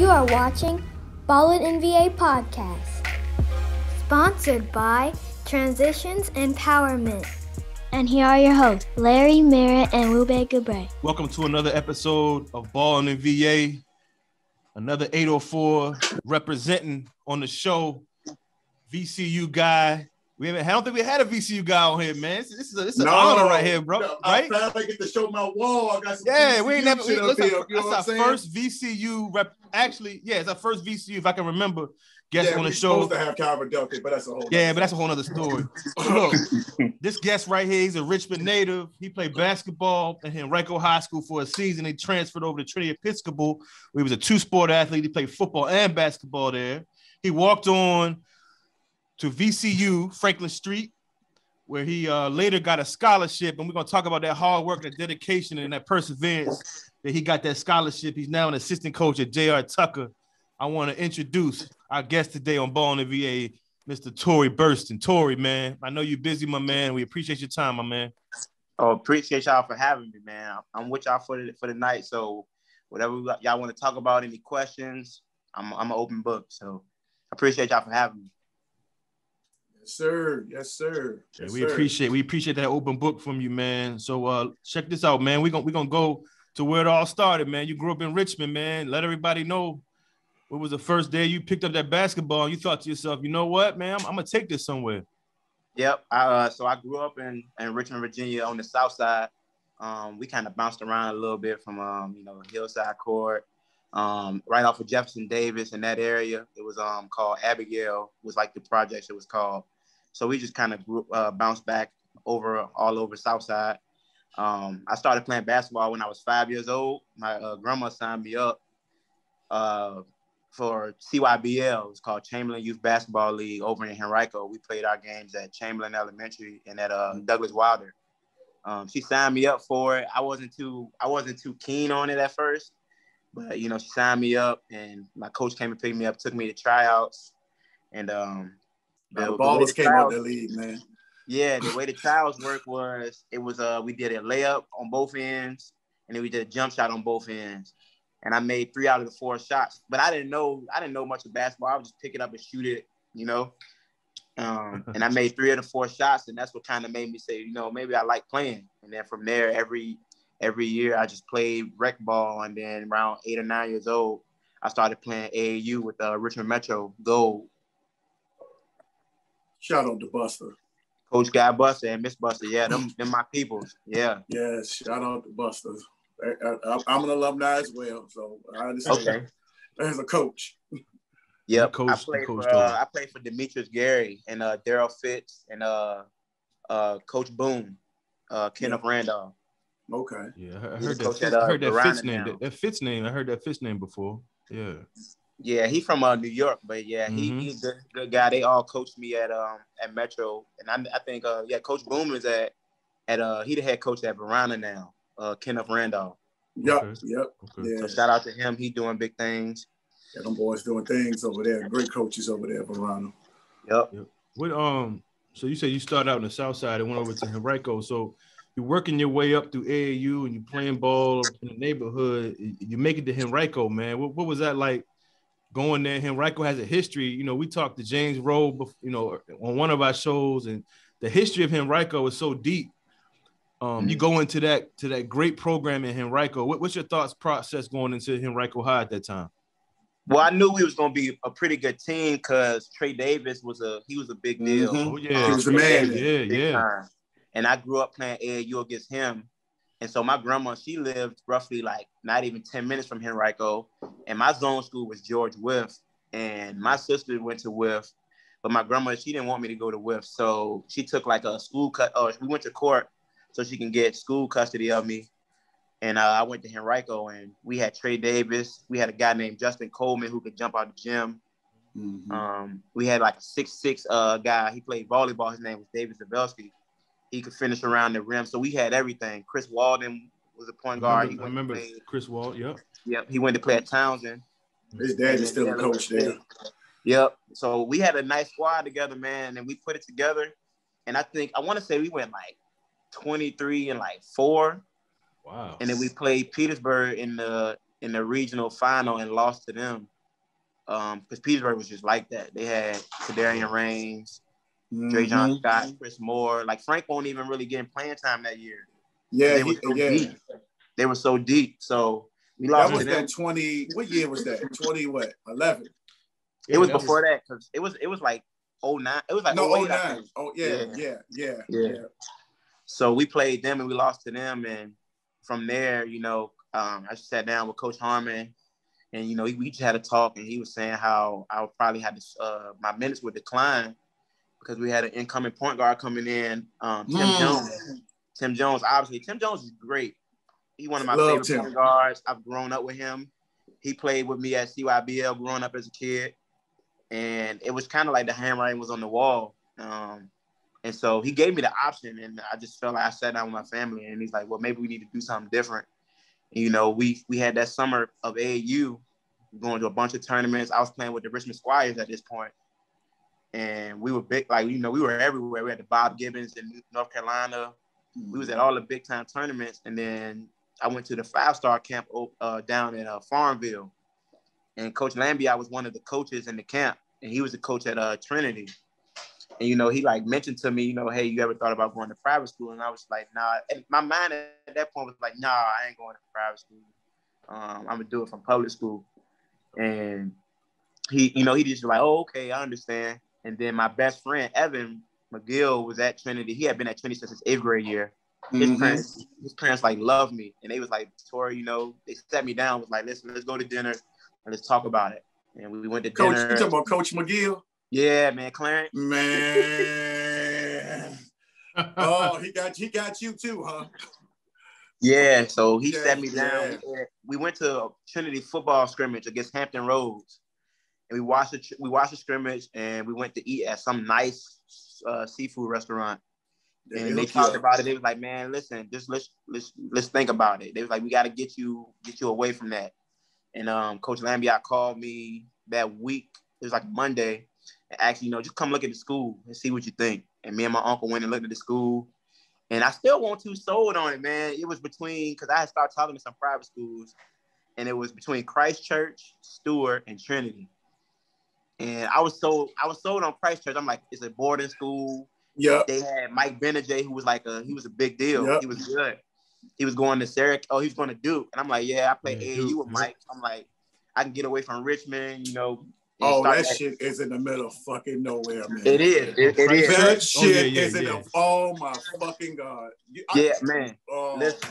You are watching Ballin VA Podcast, sponsored by Transitions Empowerment. And here are your hosts, Larry, Merritt, and Wube Gabre. Welcome to another episode of Ballin VA. Another 804 representing on the show, VCU guy. I don't think we had a VCU guy on here, man. This is an honor right here, bro. No, right? I get to show my wall. I got some VCU we ain't never. That's our first VCU rep. Actually, yeah, it's our first VCU, if I can remember. Guest on the show. Supposed to have Calvin Duncan, but that's a whole. Yeah, but that's a whole other story. Look, this guest right here, he's a Richmond native. He played basketball at Henrico High School for a season. He transferred over to Trinity Episcopal, where he was a two-sport athlete. He played football and basketball there. He walked on to VCU, Franklin Street, where he later got a scholarship. And we're going to talk about that hard work, that dedication, and that perseverance that he got that scholarship. He's now an assistant coach at J.R Tucker. I want to introduce our guest today on Ballin VA, Mr. Torey Burston. Torey, man, I know you're busy, my man. We appreciate your time, my man. Oh, appreciate y'all for having me, man. I'm with y'all for the night. So whatever y'all want to talk about, any questions, I'm an open book. So I appreciate y'all for having me. Yes, sir. Yes, sir. Yeah, we appreciate that open book from you, man. So check this out, man. We're gonna go to where it all started, man. You grew up in Richmond, man. Let everybody know what was the first day you picked up that basketball and you thought to yourself, you know what, man, I'm gonna take this somewhere. Yep. So I grew up in Richmond, Virginia on the south side. We kind of bounced around a little bit from Hillside Court, right off of Jefferson Davis in that area. It was called Abigail, was like the project it was called. So we just kind of bounced back all over Southside. I started playing basketball when I was 5 years old. My grandma signed me up for CYBL. It's called Chamberlain Youth Basketball League over in Henrico. We played our games at Chamberlain Elementary and at Douglas Wilder. She signed me up for it. I wasn't too keen on it at first, but she signed me up, and my coach came and picked me up, took me to tryouts, and the ballers came out the league, man. Yeah, the way the tryouts worked was we did a layup on both ends, and then we did a jump shot on both ends. And I made 3 out of the 4 shots, but I didn't know much of basketball. I would just pick it up and shoot it, and I made 3 of the 4 shots, and that's what kind of made me say, maybe I like playing. And then from there, every year I just played rec ball, and then around 8 or 9 years old, I started playing AAU with Richmond Metro Gold. Shout out to Buster. Coach Guy Buster and Miss Buster, yeah, them my peoples, yeah. Yes, shout out to Buster. I'm an alumni as well, so I understand. Okay. As a coach. Yep. I played for Demetrius Gary and Daryl Fitz and Coach Boone, Kenneth Randolph. Okay. Yeah, I heard that Fitz name. That Fitz name. I heard that Fitz name before. Yeah. Yeah, he's from New York, but yeah, he's a good guy. They all coached me at Metro, and I think Coach Boone is at he the head coach at Verona now. Kenneth Randolph. Yep. Okay. Yeah. So shout out to him. He doing big things. Yeah, them boys doing things over there. Great coaches over there, Verona. Yep. What so you said you started out in the south side and went over to Henrico. So you're working your way up through AAU and you're playing ball in the neighborhood. You make it to Henrico, man. What was that like going there? Henrico has a history. We talked to James Rowe, on one of our shows, and the history of Henrico is so deep. You go into that great program in Henrico. What's your thoughts process going into Henrico High at that time? Well, I knew we was going to be a pretty good team because Trey Davis was a big deal. Mm-hmm. Oh, yeah. He was the man. Yeah. And I grew up playing AAU against him. And so my grandma, she lived roughly like not even 10 minutes from Henrico. And my zone school was George Wythe. And my sister went to Wythe. But my grandma, she didn't want me to go to Wythe. So she took like a school cut. We went to court so she can get school custody of me. And I went to Henrico, and we had Trey Davis. We had a guy named Justin Coleman who could jump out the gym. Mm-hmm. We had like a 6'6" guy. He played volleyball. His name was David Zabelski. He could finish around the rim. So we had everything. Chris Walden was a point guard. I remember Chris Walden, Yep. He went to play at Townsend. His dad is still a coach there. Yep. So we had a nice squad together, man, and we put it together. And I want to say we went like 23-4. Wow. And then we played Petersburg in the in the regional final and lost to them. Because Petersburg was just like that. They had Kadarian Raines, Dre John Scott, Chris Moore. Like Frank won't even really get playing time that year. Yeah, they were so deep. They were so deep. So we lost. That was that 20. What year was that? 11. It was before that because it was like 09. It was like 09. Oh yeah. So we played them and we lost to them, and from there, I sat down with Coach Harmon, and we just had a talk, and he was saying how I would probably have to my minutes would decline because we had an incoming point guard coming in, Tim Jones. Tim Jones, obviously, Tim Jones is great. He's one of my favorite point guards. I've grown up with him. He played with me at CYBL growing up as a kid, and it was kind of like the handwriting was on the wall. And so he gave me the option, and I just felt like I sat down with my family, and he's like, well, maybe we need to do something different. And, we had that summer of AAU going to a bunch of tournaments. I was playing with the Richmond Squires at this point, and we were big, we were everywhere. We had the Bob Gibbons in North Carolina. We was at all the big-time tournaments, and then I went to the 5-star camp down in Farmville, and Coach Lambia was one of the coaches in the camp, and he was the coach at Trinity. And, he mentioned to me, hey, you ever thought about going to private school? And I was like, nah. And my mind at that point was like, nah, I ain't going to private school. I'm going to do it from public school. And he just like, oh, okay, I understand. And then my best friend, Evan McGill, was at Trinity. He had been at Trinity since his 8th grade year. His parents loved me. And they was like, Torey, they sat me down, was like, listen, let's go to dinner and let's talk about it. And we went to dinner. You talking about Coach McGill? Yeah, man, Clarence. Man. Oh, he got you too, huh? Yeah, so he sat me down. We went to a Trinity football scrimmage against Hampton Roads. And we watched the scrimmage, and we went to eat at some nice seafood restaurant. And they talked about it. They was like, man, listen, just let's think about it. They was like, we got to get you away from that. And Coach Lambia called me that week. It was like Monday. And actually, just come look at the school and see what you think. And me and my uncle went and looked at the school. And I still wasn't too sold on it, man. It was between, because I had started talking to some private schools, and it was between Christ Church, Stewart, and Trinity. And I was sold on Christ Church. I'm like, it's a boarding school. Yeah. They had Mike Benajay, who was he was a big deal. Yep. He was good. He was going to Syracuse. Oh, he was going to Duke. And I'm like, yeah, I play AAU with Mike. I'm like, I can get away from Richmond, that shit is in the middle of fucking nowhere, man. It is. It is. That shit is in the, oh my fucking God. Man. Oh, listen,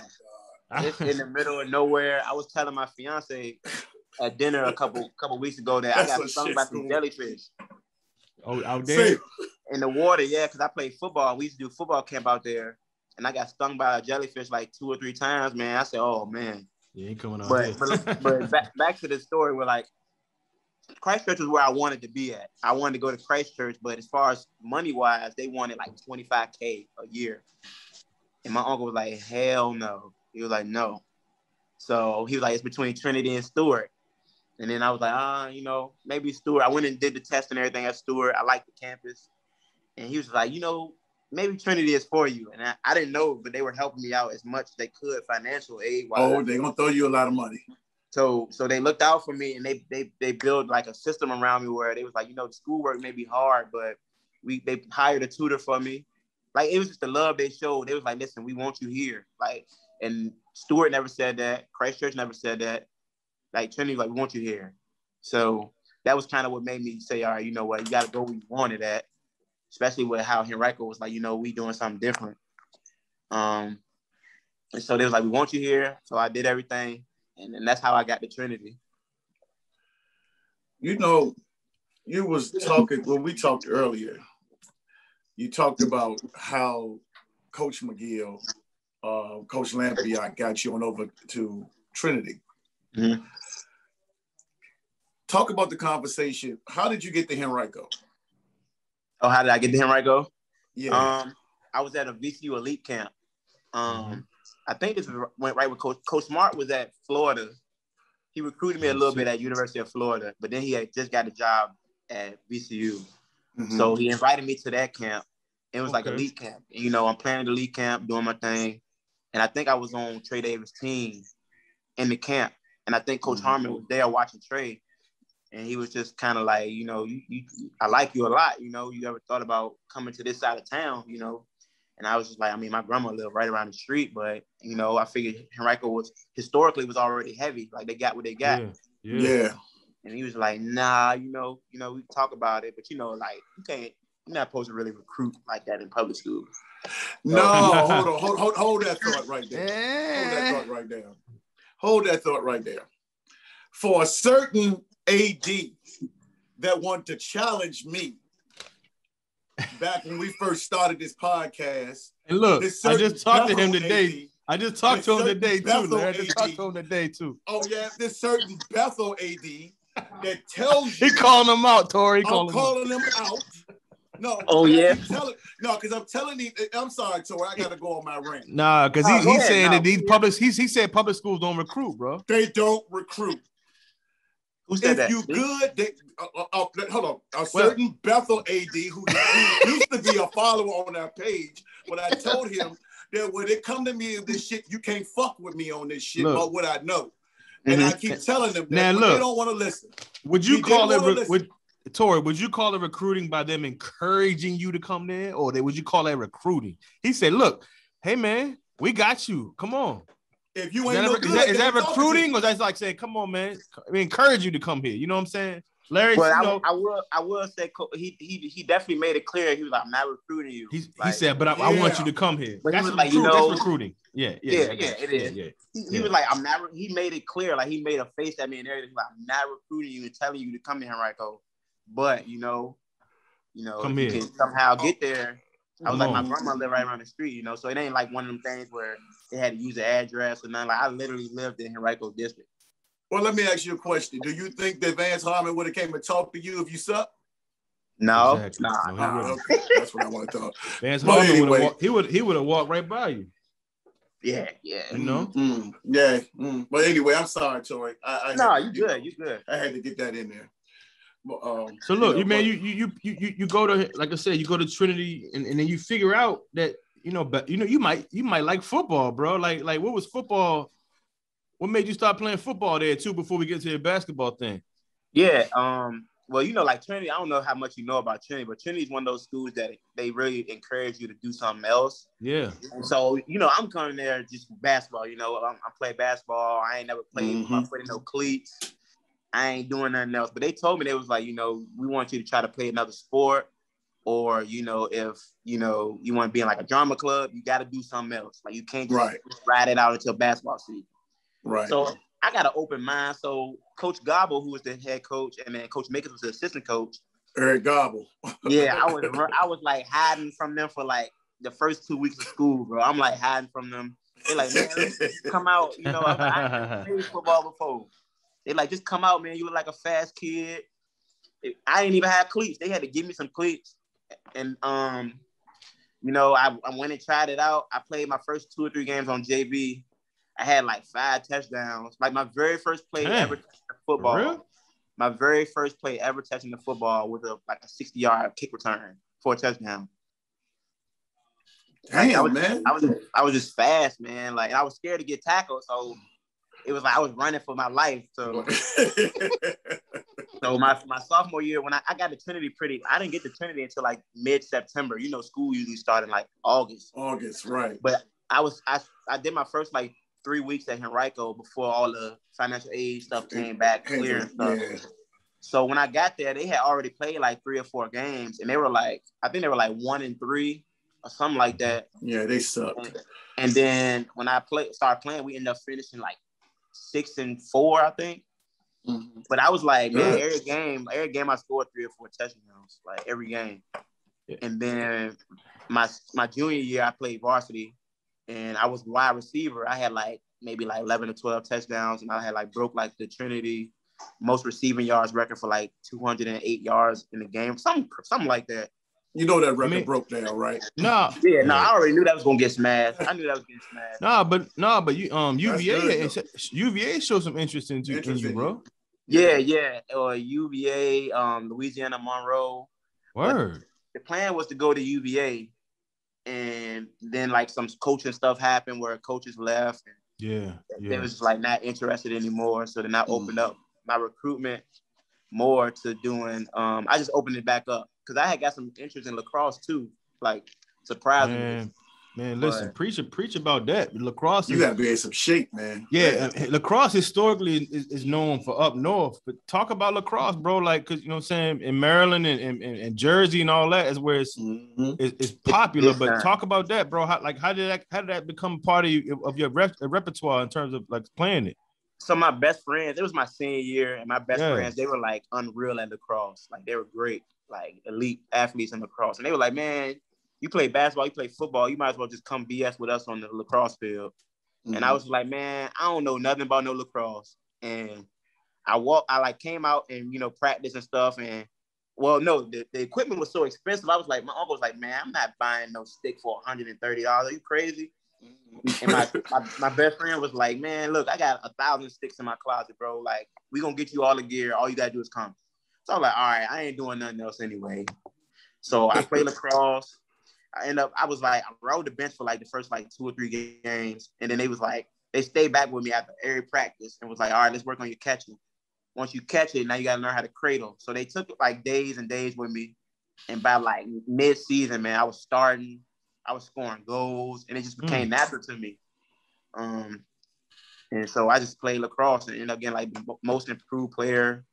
it's in the middle of nowhere. I was telling my fiance at dinner a couple weeks ago that I got stung by some jellyfish. Oh, out there? In the water, yeah, because I played football. We used to do football camp out there, and I got stung by a jellyfish like 2 or 3 times, man. I said, oh, man. You ain't coming out But back to the story where, Christchurch was where I wanted to be at. I wanted to go to Christchurch, but as far as money-wise, they wanted $25K a year. And my uncle was like, hell no. He was like, no. So he was like, it's between Trinity and Stewart. And then I was like, maybe Stewart. I went and did the test and everything at Stewart. I liked the campus. And he was like, maybe Trinity is for you. And I didn't know, but they were helping me out as much as they could financial aid-wise. Oh, they're going to throw you a lot of money. So they looked out for me, and they built a system around me where they was like, the schoolwork may be hard, but they hired a tutor for me. It was just the love they showed. They was like, listen, we want you here. And Stewart never said that. Christchurch never said that. Trinity, we want you here. So that was kind of what made me say, all right, you know what, you got to go where you wanted at, especially with how Henrico was like, we doing something different. And so they was like, we want you here. So I did everything. And that's how I got to Trinity. You was talking, when we talked earlier, you talked about how Coach McGill, Coach Lampiot got you on over to Trinity. Mm-hmm. Talk about the conversation. How did you get to Henrico? Oh, how did I get to Henrico? Yeah. I was at a VCU elite camp. I think this went right with Coach Smart was at Florida. He recruited me a little bit at University of Florida, but then he had just got a job at VCU. Mm-hmm. So he invited me to that camp. It was like a elite camp. And, I'm planning the elite camp, doing my thing. And I think I was on Trey Davis' team in the camp. And I think Coach Harmon was there watching Trey. And he was just kind of like, I like you a lot. You ever thought about coming to this side of town, And I was just like, my grandma lived right around the street, but, I figured Henrico historically was already heavy. Like, they got what they got. Yeah. And he was like, nah, we talk about it, but, like, you're not supposed to really recruit like that in public school. No, hold that thought right there. Hold that thought right there. For a certain AD that want to challenge me back when we first started this podcast. And look, I just talked to him today. AD, I just talked to him today too. Oh yeah, this certain Bethel AD that tells you. He calling him out, Torey. I'm calling him out. No. Oh yeah. Because I'm telling you. I'm sorry, Torey. I gotta go on my rant. Nah, because he's saying that these public. He said public schools don't recruit, bro. They don't recruit. Who said that? If you good, hold on. A certain Bethel AD who used to be a follower on our page, when I told him that when it come to me with this shit, you can't fuck with me on this shit about what I know. And I keep telling them that, but they don't want to listen. Would you call it, Torey, would you call it recruiting by them encouraging you to come there, or would you call that recruiting? He said, look, hey, man, we got you. Come on. If you ain't is that recruiting, or that's like saying, come on, man, we encourage you to come here. You know what I'm saying? Larry, well, I will say he definitely made it clear. He was like, I'm not recruiting you. He said, but I want you to come here. But that's he was like, that's recruiting. Yeah, it is. Yeah. He was like, I'm not. He made it clear, like he made a face at me and everything. Like, I'm not recruiting you and telling you to come to Henrico, but come here. You can somehow get there. I was like, my grandma lived right around the street, so it ain't like one of them things where they had to use an address or nothing. Like, I literally lived in Henrico district. Well, let me ask you a question. Do you think that Vance Harmon would have came and talked to you if you sucked? No. Exactly. Nah. Okay. That's what I want to talk. Vance Harmon would have walked right by you. Yeah. But anyway, I'm sorry, Torey. You good. I had to get that in there. So look, you go to, like I said, you go to Trinity, and then you figure out that you might like football, bro. Like what was football? What made you start playing football there too before we get to the basketball thing? Yeah. Well, like Trinity, I don't know how much you know about Trinity, but Trinity is one of those schools that they really encourage you to do something else. Yeah. And so, I'm coming there just basketball. I play basketball. I ain't never played my foot in no cleats. I ain't doing nothing else. But they told me, they was like, we want you to try to play another sport, or, if, you want to be in like a drama club, you got to do something else. Like, you can't just ride it out until basketball season. Right. So I got an open mind. So Coach Gobble, who was the head coach, and then Coach Makers was the assistant coach. Eric Gobble. Yeah, I was like hiding from them for like the first 2 weeks of school, bro. I'm like hiding from them. They're like, man, come out. I played football before. They like, just come out, man. You look like a fast kid. I didn't even have cleats. They had to give me some cleats. And, I went and tried it out. I played my first 2 or 3 games on JV. I had like 5 touchdowns. Like my very first play ever touching the football. Really? My very first play ever touching the football with a 60-yard kick return for a touchdown. Damn, man. I was just fast, man. Like, I was scared to get tackled, so it was like I was running for my life. So, my sophomore year, when I got to Trinity I didn't get to Trinity until like mid-September. School usually started in like August. August, right. But I did my first like 3 weeks at Henrico before all the financial aid stuff came back clear and stuff. Yeah. So when I got there, they had already played like 3 or 4 games, and they were like, I think they were like 1-3 or something like that. Yeah, they sucked. And then when I started playing, we ended up finishing like 6-4, I think. Mm-hmm. But I was like, man, every game I scored 3 or 4 touchdowns, like every game. Yeah. And then my junior year, I played varsity. And I was wide receiver. I had like maybe like 11 or 12 touchdowns, and I had like broke like the Trinity most receiving yards record for like 208 yards in the game, something like that. That record broke down, right? No. Yeah, no, I already knew that was gonna get smashed. I knew that was getting smashed. But UVA showed some interest in you, bro. Yeah. UVA, Louisiana Monroe. Word. The plan was to go to UVA. And then like some coaching stuff happened where coaches left, and Yeah. They was like not interested anymore. So then I opened up my recruitment more to doing. I just opened it back up because I had got some interest in lacrosse too, like surprisingly. Man, listen, preach about that. Lacrosse, you gotta be in some shape, man. Yeah, lacrosse historically is known for up north, but talk about lacrosse, bro. Like, cause you know what I'm saying, in Maryland and Jersey and all that is where it's popular. But talk about that, bro. How did that become part of your repertoire in terms of like playing it? So my best friends, it was my senior year, and my best friends, they were like unreal at lacrosse. Like they were great, like elite athletes in lacrosse, and they were like, man, you play basketball, you play football, you might as well just come BS with us on the lacrosse field. And I was like, man, I don't know nothing about no lacrosse. And I came out and, you know, practice and stuff. And well, no, the equipment was so expensive. I was like, my uncle was like, man, I'm not buying no stick for $130. Are you crazy? And my best friend was like, man, look, I got 1,000 sticks in my closet, bro. Like, we gonna get you all the gear. All you gotta do is come. So I was like, all right, I ain't doing nothing else anyway. So I played lacrosse. I rode the bench for like the first like 2 or 3 games. And then they stayed back with me after every practice and was like, all right, let's work on your catching. Once you catch it, now you got to learn how to cradle. So they took like days and days with me. And by like mid-season, man, I was starting, I was scoring goals, and it just became natural to me. And so I just played lacrosse and ended up getting like the most improved player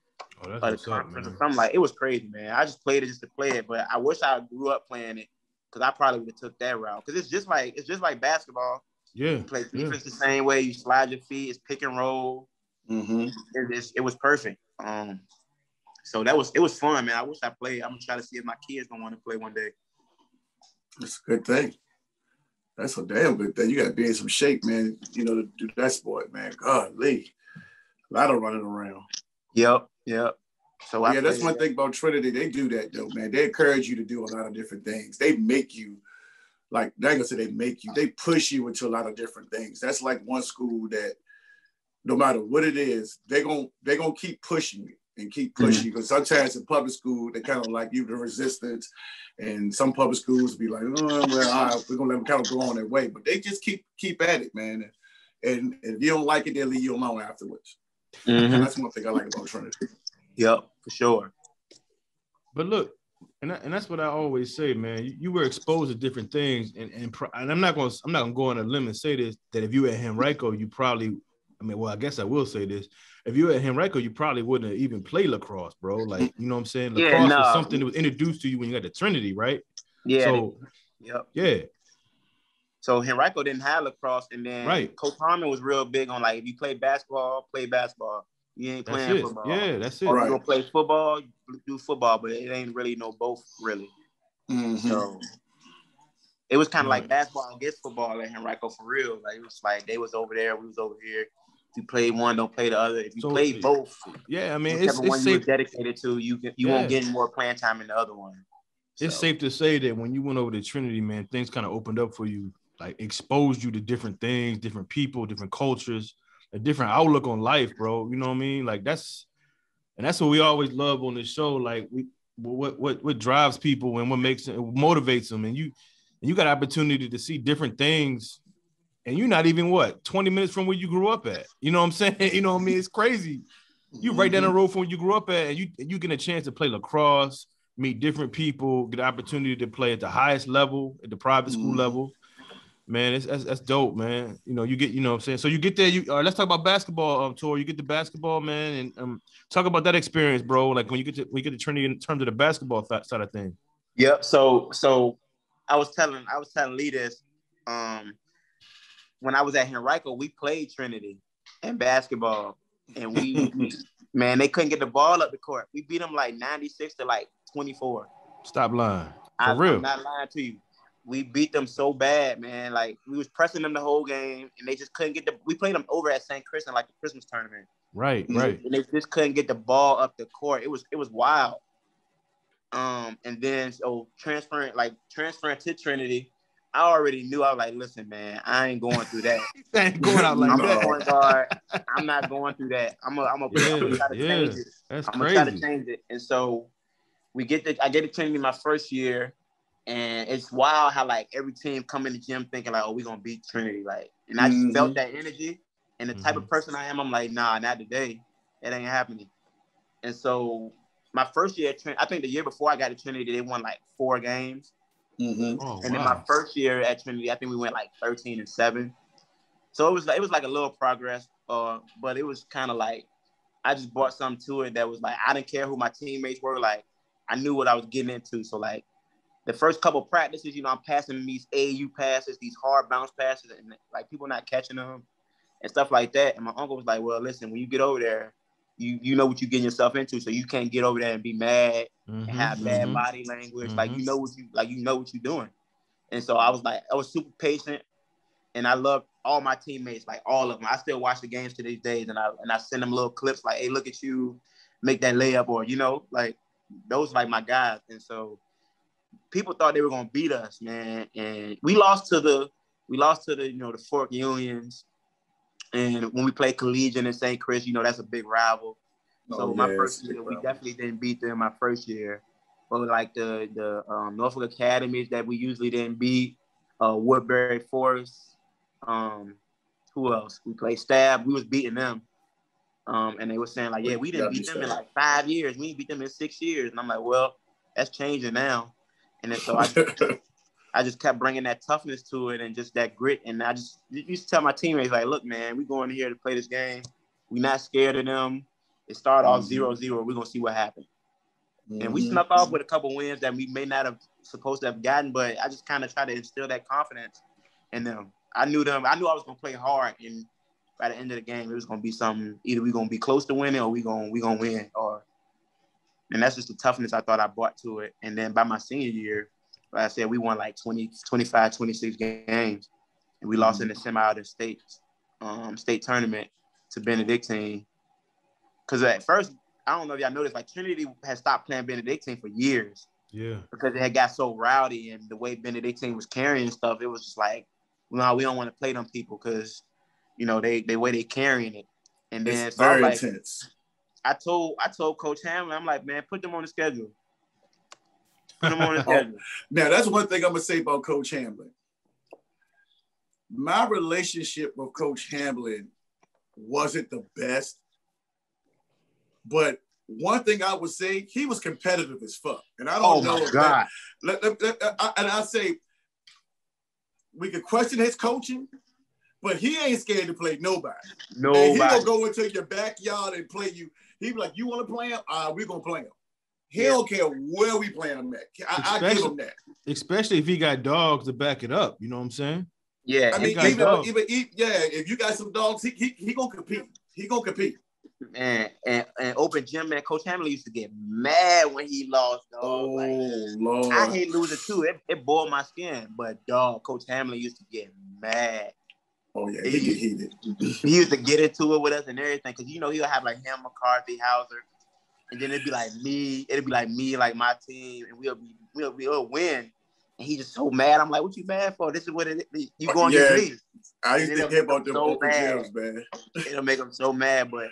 of the conference or something. Like, it was crazy, man. I just played it just to play it, but I wish I grew up playing it. Because I probably would have took that route. Because it's just like basketball. Yeah. You play defense the same way. You slide your feet. It's pick and roll. It was perfect. So it was fun, man. I wish I played. I'm gonna try to see if my kids don't want to play one day. That's a good thing. That's a damn good thing. You got to be in some shape, man. You know, to do that sport, man. Golly, a lot of running around. Yep. So that's one thing about Trinity. They do that though, man. They encourage you to do a lot of different things. They make you, like I said, they push you into a lot of different things. That's like one school that no matter what it is, they're gonna keep pushing you and keep pushing you. Because sometimes in public school, they kind of like you the resistance, and some public schools be like, oh, well, all right, we're gonna let them kind of go on their way. But they just keep at it, man. And if you don't like it, they'll leave you alone afterwards. That's one thing I like about Trinity. Yep, for sure. But look, and that's what I always say, man. You were exposed to different things, and I'm not gonna go on a limb and say this, that if you were at Henrico, you probably, I guess I will say this. If you were at Henrico, you probably wouldn't have even played lacrosse, bro. Like, you know what I'm saying? Lacrosse was something that was introduced to you when you got to Trinity, right? Yeah. So, yeah. So Henrico didn't have lacrosse, and then Coach Harmon was real big on like, if you play basketball, play basketball. You ain't playing football. Yeah, that's it. Or you gonna play football, you do football, but it ain't really no both, really. So it was kind of like basketball against football at Henrico for real. Like, it was like they was over there, we was over here. If you play one, don't play the other. If you play both, it's one safe. You were dedicated to, you won't get any more playing time in the other one. It's safe to say that when you went over to Trinity, man, things kind of opened up for you, like exposed you to different things, different people, different cultures. A different outlook on life, bro. You know what I mean? Like, that's what we always love on this show. Like, what drives people and what motivates them, and you got opportunity to see different things, and you're not even 20 minutes from where you grew up at. You know what I'm saying? You know what I mean? It's crazy. You right down the road from where you grew up at, and you get a chance to play lacrosse, meet different people, get the opportunity to play at the highest level, at the private school level. Man, that's dope, man. You know, you get, you know what I'm saying? So you get there, let's talk about basketball, Torey. You get the basketball, man, and talk about that experience, bro. Like, when you get to Trinity in terms of the basketball side of things. Yep. So I was telling Lee this. When I was at Henrico, we played Trinity in basketball, and we man, they couldn't get the ball up the court. We beat them like 96 to like 24. Stop lying. For real. I'm not lying to you. We beat them so bad, man. Like, we was pressing them the whole game, and they just couldn't get we played them over at St. Chris in like the Christmas tournament. Right. And they just couldn't get the ball up the court. It was wild. And then so transferring to Trinity, I already knew. I was like, listen, man, I ain't going through that. Ain't going out like I'm that. a point guard. I'm not going through that. I'm gonna try to change it. That's I'm crazy. gonna try to change it. And so I get to Trinity my first year. And it's wild how like every team come in the gym thinking like, oh, we're gonna beat Trinity. Like, and I just felt that energy. And the type of person I am, I'm like, nah, not today. It ain't happening. And so my first year at Trinity, I think the year before I got to Trinity, they won like 4 games. Oh, and then my first year at Trinity, I think we went like 13-7. So it was like a little progress, but it was kind of like I just brought something to it that was like I didn't care who my teammates were. Like I knew what I was getting into. So like the first couple of practices, you know, I'm passing these AAU passes, these hard bounce passes, and like people not catching them and stuff like that. And my uncle was like, "Well, listen, when you get over there, you know what you're getting yourself into, so you can't get over there and be mad and have bad body language. Like you know what you're doing." And so I was super patient, and I loved all my teammates, like all of them. I still watch the games to these days, and I send them little clips like, "Hey, look at you, make that layup," or you know, like those like my guys. And so people thought they were gonna beat us, man, and we lost to the you know the Fork Unions. And when we played Collegiate in St. Chris, you know, that's a big rival. So my first year, we definitely didn't beat them my first year. But like the Norfolk Academies that we usually didn't beat, Woodbury Forest, who else? We played Stab. We was beating them. And they were saying like, yeah, we didn't beat them in like 5 years. We didn't beat them in 6 years. And I'm like, well, that's changing now. And then so I just kept bringing that toughness to it and just that grit. And I just used to tell my teammates, like, look, man, we going here to play this game. We're not scared of them. It started off 0-0. We're going to see what happens. And we snuck off with a couple wins that we may not have supposed to have gotten, but I just kind of tried to instill that confidence in them. I knew I was going to play hard. And by the end of the game, it was going to be something. Either we're going to be close to winning or we're going to win. And that's just the toughness I thought I brought to it. And then by my senior year, like I said, we won like 20, 25, 26 games, and we lost in the semi of the state tournament to Benedictine. Because at first, I don't know if y'all noticed, like Trinity had stopped playing Benedictine for years. Yeah. Because it had got so rowdy, and the way Benedictine was carrying stuff, it was just like, no, we don't want to play them people because, you know, they way they carrying it. And then it's very intense. I told Coach Hamlin, I'm like, man, put them on the schedule. Put them on the schedule. Now, that's one thing I'm going to say about Coach Hamlin. My relationship with Coach Hamlin wasn't the best, but one thing I would say, he was competitive as fuck. And I don't know. God. And I say, we could question his coaching, but he ain't scared to play nobody. And he gonna go into your backyard and play you. He be like, you want to play him? We're going to play him. He don't care where we playing him at. I give him that. Especially if he got dogs to back it up. You know what I'm saying? Yeah. I mean, if you got some dogs, he going to compete. He going to compete. Man, and open gym, man, Coach Hamlin used to get mad when he lost, dog. Lord. I hate losing too. It boiled my skin. But, dog, Coach Hamlin used to get mad. Oh, yeah, he get heated. He used to get into it with us and everything. Because, you know, he'll have, like, him, McCarthy, Hauser. And then it'd be like me, like my team. And we'll win. And he just so mad. I'm like, what you mad for? This is what it is. You going to me. I used to hear about them open gyms, man. It'll make them so mad. But,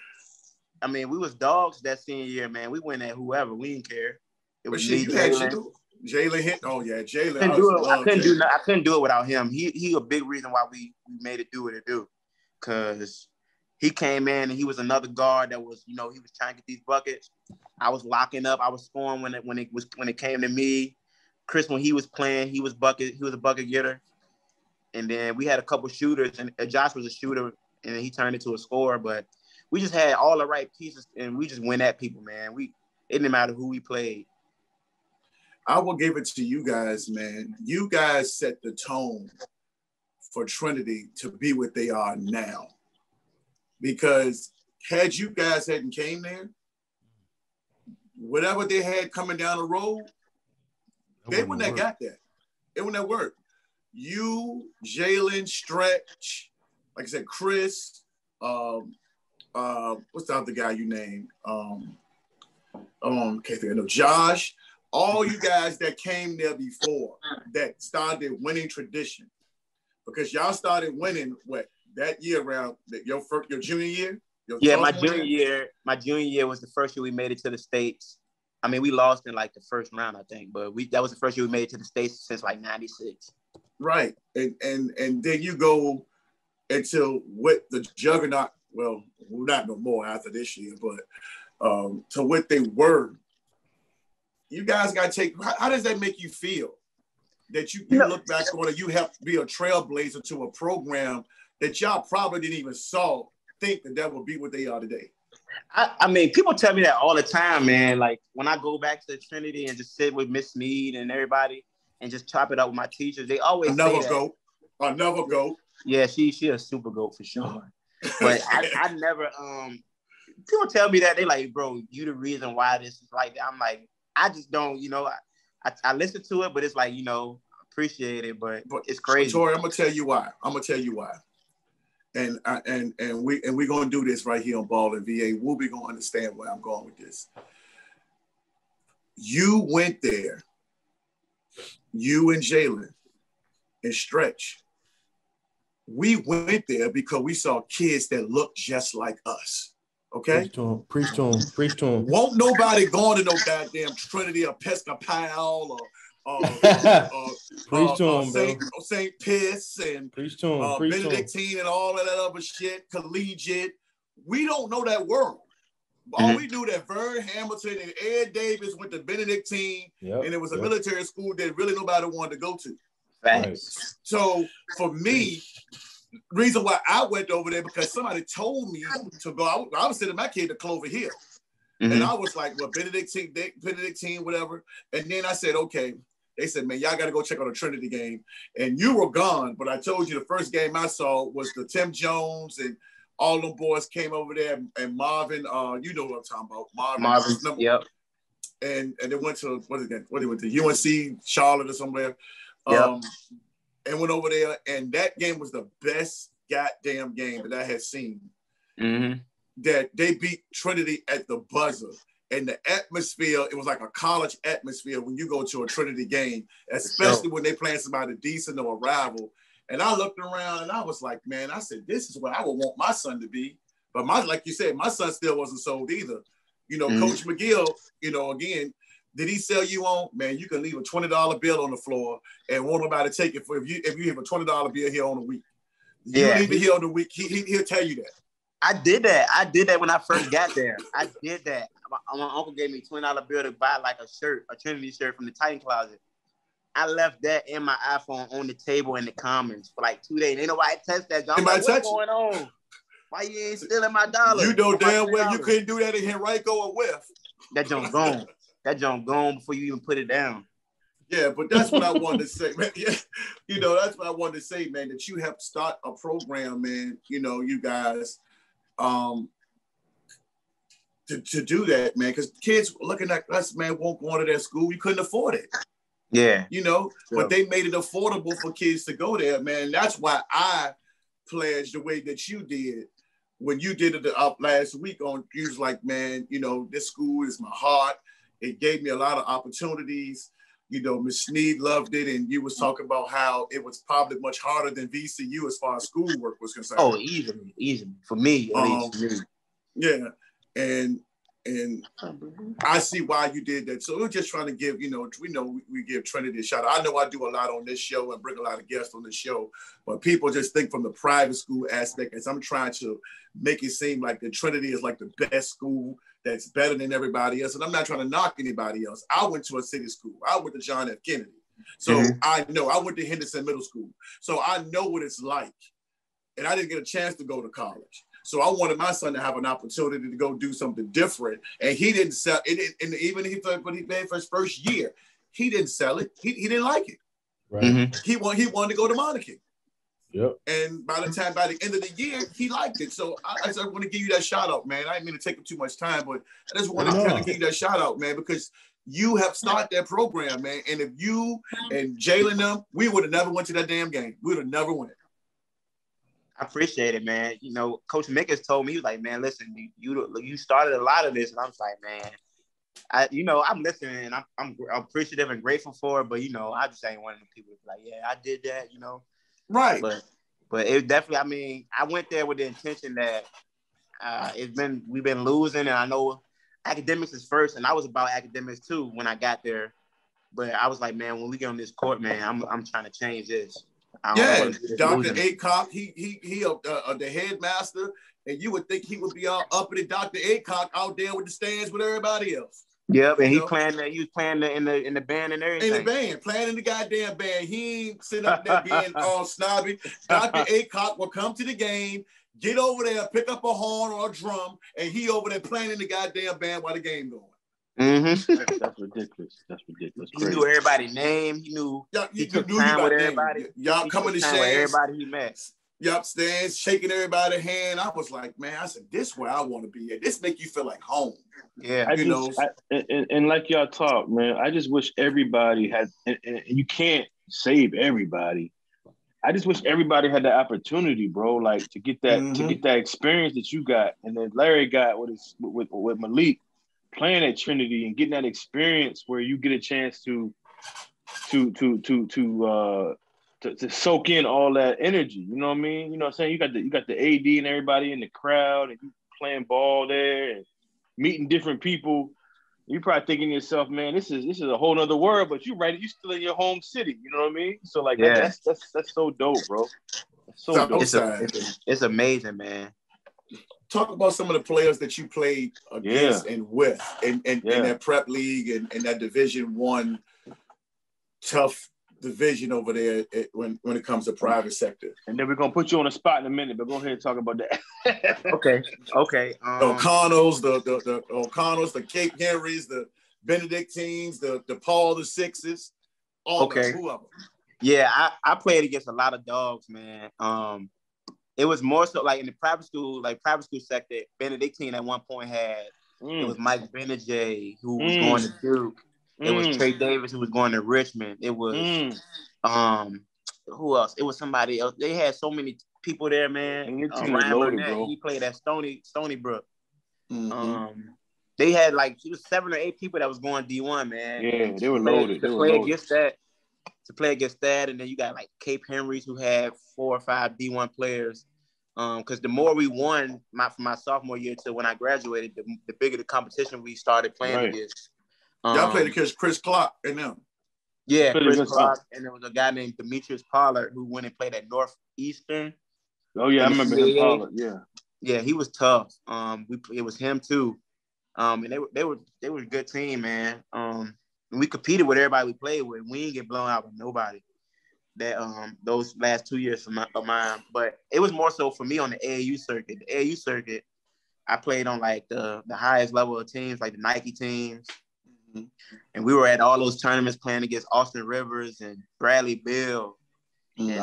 I mean, we was dogs that senior year, man. We went at whoever. We didn't care. It was me, Jalen hit. Oh, yeah, Jalen. I couldn't do it without him. He a big reason why we made it do what it do. Because he came in and he was another guard that was, you know, he was trying to get these buckets. I was locking up. I was scoring when it came to me. Chris, when he was playing, he was a bucket getter. And then we had a couple shooters, and Josh was a shooter, and he turned into a scorer. But we just had all the right pieces, and we just went at people, man. It didn't matter who we played. I will give it to you guys, man. You guys set the tone for Trinity to be what they are now. Because had you guys hadn't came there, whatever they had coming down the road, they wouldn't have got that. It wouldn't have worked. You, Jalen, Stretch, like I said, Chris, what's the other guy you named? Can't think of no, Josh, all you guys that came there before that started winning tradition. Because y'all started winning that year around your junior year? My junior year was the first year we made it to the States. I mean, we lost in like the first round, I think, but that was the first year we made it to the States since like 96. Right. And then you go into what the juggernaut, well, not no more after this year, but to what they were. You guys got to take, how does that make you feel? That you look back on it, you have to be a trailblazer to a program that y'all probably didn't even think that would be what they are today. I mean, people tell me that all the time, man. Like when I go back to Trinity and just sit with Miss Mead and everybody and just chop it up with my teachers, they always say that. Another goat. Yeah, she a super goat for sure. But I never people tell me that they like, bro, you the reason why this is like that. I'm like, I just don't, I listen to it, but it's like, appreciate it, but it's crazy. Torey, I'm gonna tell you why. And we're gonna do this right here on Ballin VA. We'll be gonna understand where I'm going with this. You went there, you and Jalen and Stretch. We went there because we saw kids that looked just like us. Okay? Preach to him. Won't nobody going to no goddamn Trinity Episcopal or St. Piss and Benedictine and all of that other shit, collegiate. We don't know that world. All we knew that Vern Hamilton and Ed Davis went to Benedictine, and it was a military school that really nobody wanted to go to. Thanks. So for me, reason why I went over there because somebody told me to go. I was sending my kid to Clover Hill. And I was like, well, Benedictine, whatever. And then I said, okay. They said, man, y'all got to go check out a Trinity game. And you were gone. But I told you the first game I saw was the Tim Jones and all them boys came over there. And Marvin, you know what I'm talking about. Marvin. Yep. And they went to, what they went to? UNC, Charlotte or somewhere. Yep. And went over there. And that game was the best goddamn game that I had seen. That they beat Trinity at the buzzer. And the atmosphere, it was like a college atmosphere when you go to a Trinity game, especially when they playing somebody decent or a rival. And I looked around and I was like, man, I said, this is what I would want my son to be. But like you said, my son still wasn't sold either. Coach McGill, again, did he sell you on, man, you can leave a $20 bill on the floor and won't nobody take it for if you have a $20 bill here on a week. You leave it here on the week, he'll tell you that. I did that when I first got there. I did that. My uncle gave me a $20 bill to buy like a shirt, a Trinity shirt from the Titan closet. I left that in my iPhone on the table in the Commons for like 2 days. Ain't nobody touched that. I'm like, what's going on? Why you ain't stealing my dollar? You know damn well you couldn't do that in Henrico or Whiff. That junk gone. That junk gone before you even put it down. Yeah, but that's what I wanted to say, man. Yeah, that's what I wanted to say, man, that you have to start a program, man, you guys, to do that, man, because kids looking at us, man, won't go to that school. We couldn't afford it. Yeah. But they made it affordable for kids to go there, man. That's why I pledged the way that you did when you did it up last week on, you was like, man, this school is my heart. It gave me a lot of opportunities. Ms. Sneed loved it, and you was talking about how it was probably much harder than VCU as far as schoolwork was concerned. Oh, easily. For me, at least. Yeah. And I see why you did that. So we're just trying to give, we know we give Trinity a shout out. I know I do a lot on this show and bring a lot of guests on the show, but people just think from the private school aspect, as I'm trying to make it seem like the Trinity is like the best school that's better than everybody else. And I'm not trying to knock anybody else. I went to a city school. I went to John F. Kennedy. So I know. I went to Henderson Middle School. So I know what it's like. And I didn't get a chance to go to college. So I wanted my son to have an opportunity to go do something different. And he didn't sell it. And even when he played for his first year, he didn't sell it. He didn't like it. Right. He wanted to go to Monarchy. Yep. And by the end of the year, he liked it. So I just want to give you that shout out, man. I didn't mean to take up too much time, but I just want to kind of give you that shout out, man, because you have started that program, man. And if you and Jalen them, we would have never went to that damn game. We would have never went. I appreciate it, man. Coach Mick has told me, he was like, man, listen, you started a lot of this. And I was like, man, I'm listening and I'm appreciative and grateful for it. But, I just ain't one of the people to be like, yeah, I did that, Right. But it definitely, I went there with the intention that we've been losing. And I know academics is first, and I was about academics too when I got there. But I was like, man, when we get on this court, man, I'm trying to change this. Yeah, Dr. Aycock, he the headmaster, and you would think he would be all up in Dr. Aycock out there with the stands with everybody else. Yep, and he was playing in the band and everything. In the band, playing in the goddamn band. He ain't sitting up there being all snobby. Dr. Aycock will come to the game, get over there, pick up a horn or a drum, and he over there playing in the goddamn band while the game going. Mm-hmm. That's ridiculous. That's ridiculous. He knew everybody's name. He knew. He took time with everybody. Y'all coming to share everybody he met. Yup, stands, shaking everybody's hand. I was like, man, I said, this is where I want to be at. This make you feel like home. Yeah, and like y'all talk, man, I just wish everybody had, and you can't save everybody. I just wish everybody had the opportunity, bro, like to get that experience that you got, and then Larry got with Malik playing at Trinity and getting that experience where you get a chance to soak in all that energy. You know what I mean? You know what I'm saying? You got the AD and everybody in the crowd, and you playing ball there and meeting different people. You probably thinking to yourself, man, this is a whole nother world, but you still in your home city. You know what I mean? So like, that's so dope, bro. That's so dope. It's amazing, man. Talk about some of the players that you played against and with in that prep league and that Division I tough division over there when it comes to private sector. And then we're gonna put you on the spot in a minute, but go ahead and talk about that. Okay. The O'Connells, the O'Connells, the Cape Henrys, the Benedictines, the Paul the Sixes, all of them. Who of them? Yeah, I played against a lot of dogs, man. It was more so like in the private school sector, Benedictine at one point had it was Mike Benajay who was going to Duke. It was Trey Davis who was going to Richmond. It was who else? It was somebody else. They had so many people there, man. Ryan Burnett, he played at Stony Brook. Mm-hmm. They had like it was 7 or 8 people that was going D1, man. Yeah, they were loaded. To play against that, and then you got like Cape Henrys who had 4 or 5 D1 players. Because the more we won from my sophomore year to when I graduated, the bigger the competition we started playing against. Y'all played against Chris Clark and them. Yeah, Chris Clark, and there was a guy named Demetrius Pollard who went and played at Northeastern. Oh yeah, I remember him, Pollard. Yeah, he was tough. It was him too. And they were a good team, man. And we competed with everybody we played with. We didn't get blown out with nobody. That those last 2 years of mine, but it was more so for me on the AAU circuit. The AAU circuit, I played on like the highest level of teams, like the Nike teams, and we were at all those tournaments playing against Austin Rivers and Bradley Bill and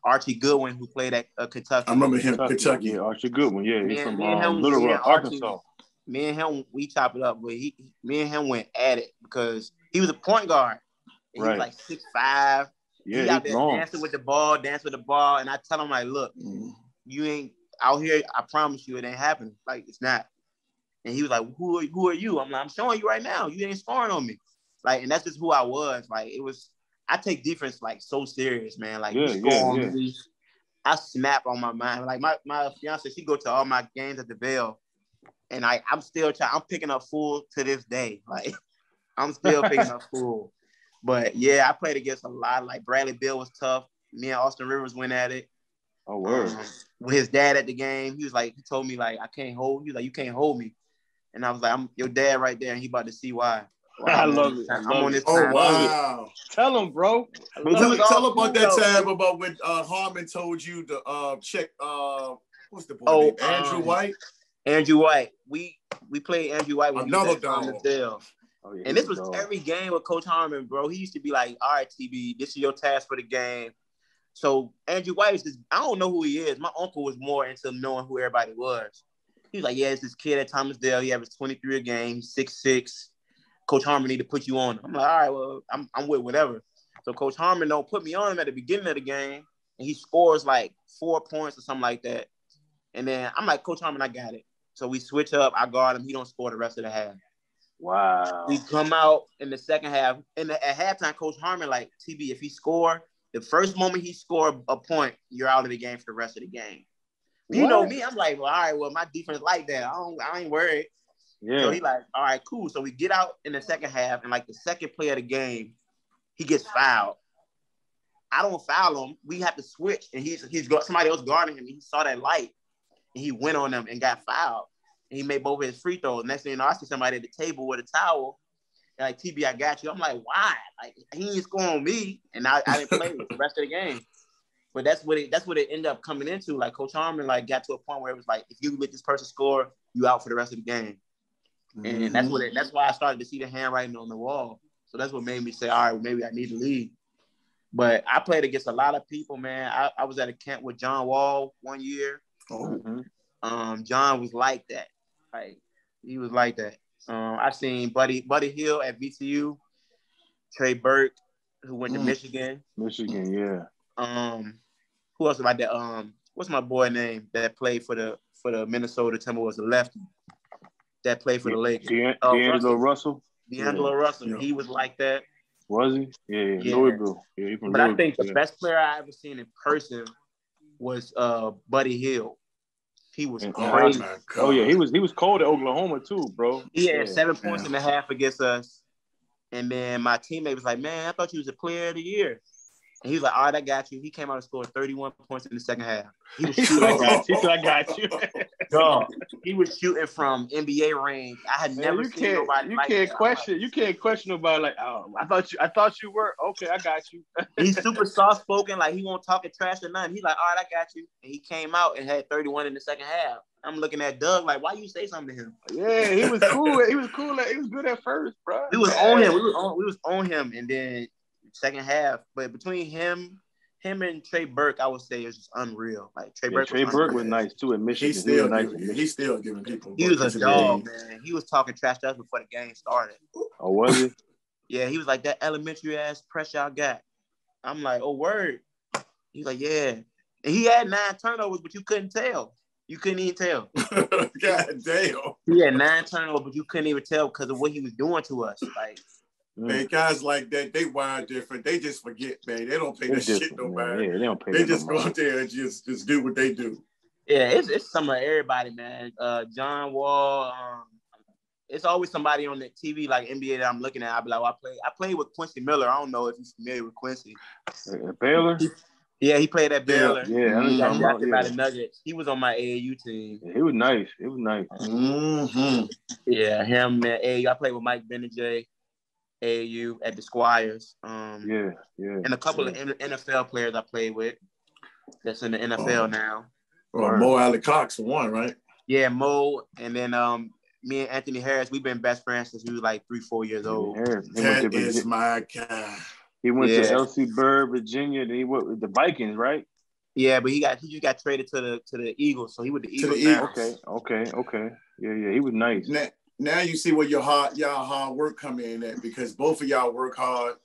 Archie Goodwin, who played at Kentucky. I remember him, Kentucky. Yeah, Archie Goodwin. Yeah, he's from Little Rock, Arkansas. Me and him, we chopped it up, but me and him went at it because he was a point guard. And he was like 6'5". Yeah, he out there dancing with the ball, and I tell him like, look, you ain't out here. I promise you, it ain't happening. Like it's not. And he was like, who are you? I'm like, I'm showing you right now. You ain't scoring on me. Like, and that's just who I was. Like it was. I take defense like so serious, man. Like you score on me, I snap on my mind. Like my fiance, she go to all my games at the Bell. And I'm still I'm picking up full to this day. Like, I'm still picking up full. But, yeah, I played against a lot. Like, Bradley Bill was tough. Me and Austin Rivers went at it. Oh, word. With his dad at the game. He told me, like, I can't hold you. Like, you can't hold me. And I was like, I'm your dad right there. And he about to see why. I love it. I'm on this time. Oh, wow. Tell him, bro. Tell him about that time about when Harmon told you to check, what's the boy name? Andrew White? Andrew White. We played Andrew White when another he was on the Dell. Oh, yeah, and this was every game with Coach Harmon, bro. He used to be like, all right, TB, this is your task for the game. So Andrew White is I don't know who he is. My uncle was more into knowing who everybody was. He was like, yeah, it's this kid at Thomasdale. He averaged 23 a game. He's 6'6". Coach Harmon need to put you on him. I'm like, all right, well, I'm with whatever. So Coach Harmon don't put me on him at the beginning of the game, and he scores like 4 points or something like that. And then I'm like, Coach Harmon, I got it. So we switch up. I guard him. He don't score the rest of the half. Wow. We come out in the second half. At halftime, Coach Harmon, like, TB, if he score, the first moment he score a point, you're out of the game for the rest of the game. You know me, I'm like, well, all right, well, my defense like that. I ain't worried. Yeah. So he like, all right, cool. So we get out in the second half, and like the second play of the game, he gets fouled. I don't foul him. We have to switch, and he's got somebody else guarding him. He saw that light, and he went on them and got fouled. And he made both of his free throws. Next thing you know, I see somebody at the table with a towel. And like, TB, I got you. I'm like, why? Like, he ain't scoring on me, and I didn't play the rest of the game. But that's what it ended up coming into. Like, Coach Harmon like got to a point where it was like, if you let this person score, you out for the rest of the game. Mm-hmm. And that's why I started to see the handwriting on the wall. So that's what made me say, all right, well, maybe I need to leave. But I played against a lot of people, man. I was at a camp with John Wall one year. Oh. John was like that. Like, he was like that. I seen Buddy Hill at VCU, Trey Burke, who went to Michigan. Michigan, yeah. Who else about that? What's my boy name that played for the Minnesota Timberwolves, the lefty that played for the Lakers? D'Angelo Russell. D'Angelo Russell. He was like that. Was he? Yeah. Louisville. Yeah, he from But Louisville. I think the best player I ever seen in person was Buddy Hill. He was crazy. Oh yeah, he was cold at Oklahoma too, bro. He had 7 points and a half against us. And then my teammate was like, man, I thought you was a player of the year. And he was like, all right, I got you. He came out and scored 31 points in the second half. He was shooting. He said, I got you. Dog, he was shooting from NBA range. I had never seen nobody like that. You can't question nobody like, oh, I thought you were. Okay, I got you. He's super soft-spoken. Like, he won't talk trash or nothing. He's like, all right, I got you. And he came out and had 31 in the second half. I'm looking at Doug like, why you say something to him? Yeah, he was cool. He was cool. He was good at first, bro. We was on him. We was on him. And then second half, but between him and Trey Burke, I would say it's just unreal. Like Trey Burke was nice too in Michigan. He's still giving people. He was a dog, man. He was talking trash to us before the game started. Oh, was he? Yeah, he was like, that elementary ass pressure I got. I'm like, oh, word. He's like, yeah. And he had 9 turnovers, but you couldn't tell. You couldn't even tell. God damn. He had 9 turnovers, but you couldn't even tell because of what he was doing to us. Like, man, guys like that, they wired different. They just forget, man. They don't pay that shit no mind. Yeah, they don't pay. They just go out there and just do what they do. Yeah, it's some of everybody, man. John Wall. It's always somebody on the TV like NBA that I'm looking at. I'll be like, well, I played with Quincy Miller. I don't know if you're familiar with Quincy. Baylor? Yeah, he played at Baylor. Yeah, he got drafted by the Nuggets. He was on my AAU team. Yeah, he was nice. Mm-hmm. Yeah, him and AAU. I played with Mike Benajay, AAU at the Squires. And a couple of NFL players I played with that's in the NFL now. Well, Mo Alley Cox for one, right? Yeah, Mo. And then me and Anthony Harris, we've been best friends since we were like 3-4 years old. That is my guy. He went to LC Bird, Virginia. Then he went with the Vikings, right? Yeah, but he just got traded to the Eagles, so he went to Eagles. Okay. Yeah. He was nice. Now you see where y'all hard work come in at, because both of y'all work hard.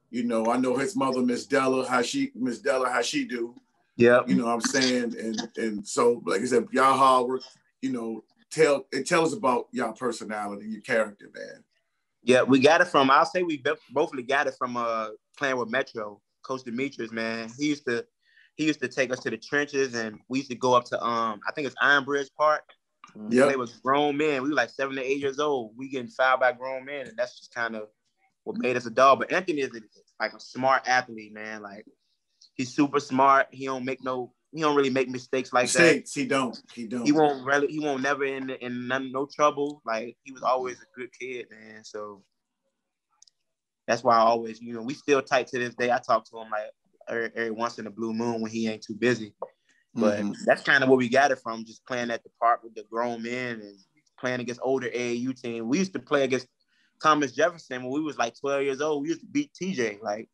You know, I know his mother, Miss Della, how she do. Yeah. You know what I'm saying? And so, like I said, y'all hard work, you know, tell us about y'all personality, your character, man. Yeah, we got it from, I'll say we both got it from playing with Metro. Coach Demetrius, man. He used to take us to the trenches, and we used to go up to I think it's Iron Bridge Park. Yeah. Play with grown men. We were like 7 to 8 years old. We getting fouled by grown men, and that's just kind of what made us a dog. But Anthony is like a smart athlete, man. Like, he's super smart. He don't really make mistakes like that. He don't. He won't never in no trouble. Like, he was always a good kid, man. So that's why I always, you know, we still tight to this day. I talk to him like every once in a blue moon when he ain't too busy. But that's kind of where we got it from, just playing at the park with the grown men and playing against older AAU team. We used to play against Thomas Jefferson when we was like 12 years old. We used to beat TJ. Like,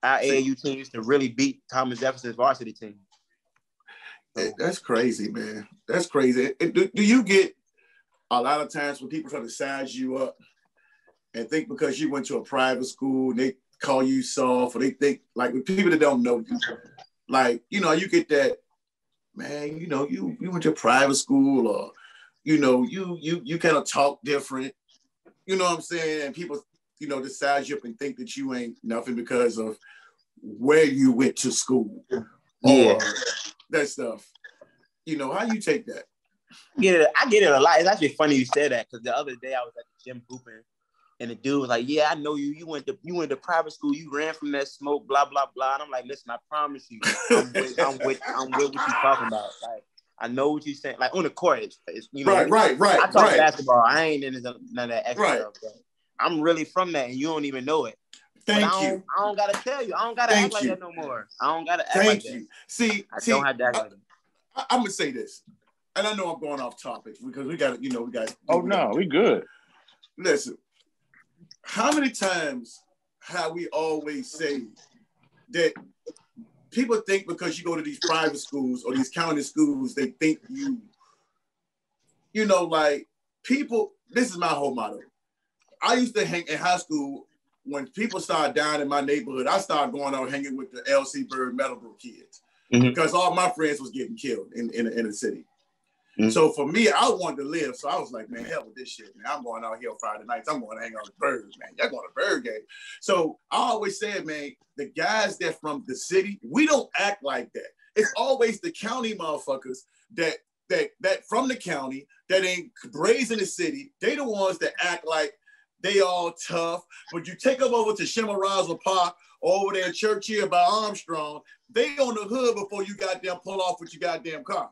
our AAU team used to really beat Thomas Jefferson's varsity team. That's crazy, man. That's crazy. Do you get a lot of times when people try to size you up and think because you went to a private school and they call you soft, or they think, like, with people that don't know you, like, you know, you get that, man, you know, you went to private school, or, you know, you kind of talk different, you know what I'm saying? And people, you know, just size you up and think that you ain't nothing because of where you went to school. Yeah. Or that stuff. You know, how you take that? I get it a lot. It's actually funny you said that, because the other day I was at the gym hooping, and the dude was like, "Yeah, I know you. You went to private school. You ran from that smoke. Blah blah blah." And I'm like, "Listen, I promise you, I'm with what you talking about. Like, I know what you saying. Like on the court, it's you know, right. I talk basketball. I ain't into none of that extra Right. stuff. But I'm really from that, and you don't even know it. Thank you. I don't gotta tell you. I don't gotta act like that no more. I don't gotta act Thank like you. that. See, don't have to act like that. I'm gonna say this, and I know I'm going off topic because we got. Oh no, we good. Listen, how many times have we always say that people think because you go to these private schools or these county schools, they think you know, like people. This is my whole motto. I used to hang in high school. When people started dying in my neighborhood, I started going out hanging with the LC Bird Meadowbrook kids because all my friends was getting killed in the city. Mm-hmm. So for me, I wanted to live. So I was like, man, hell with this shit, man. I'm going out here Friday nights. I'm going to hang out with birds, man. Y'all going to bird game. So I always said, man, the guys that from the city, we don't act like that. It's always the county motherfuckers that from the county that ain't raised in the city. They the ones that act like they all tough, but you take them over to Chimeraza Park or over there in Churchill by Armstrong, they on the hood before you goddamn pull off with your goddamn car.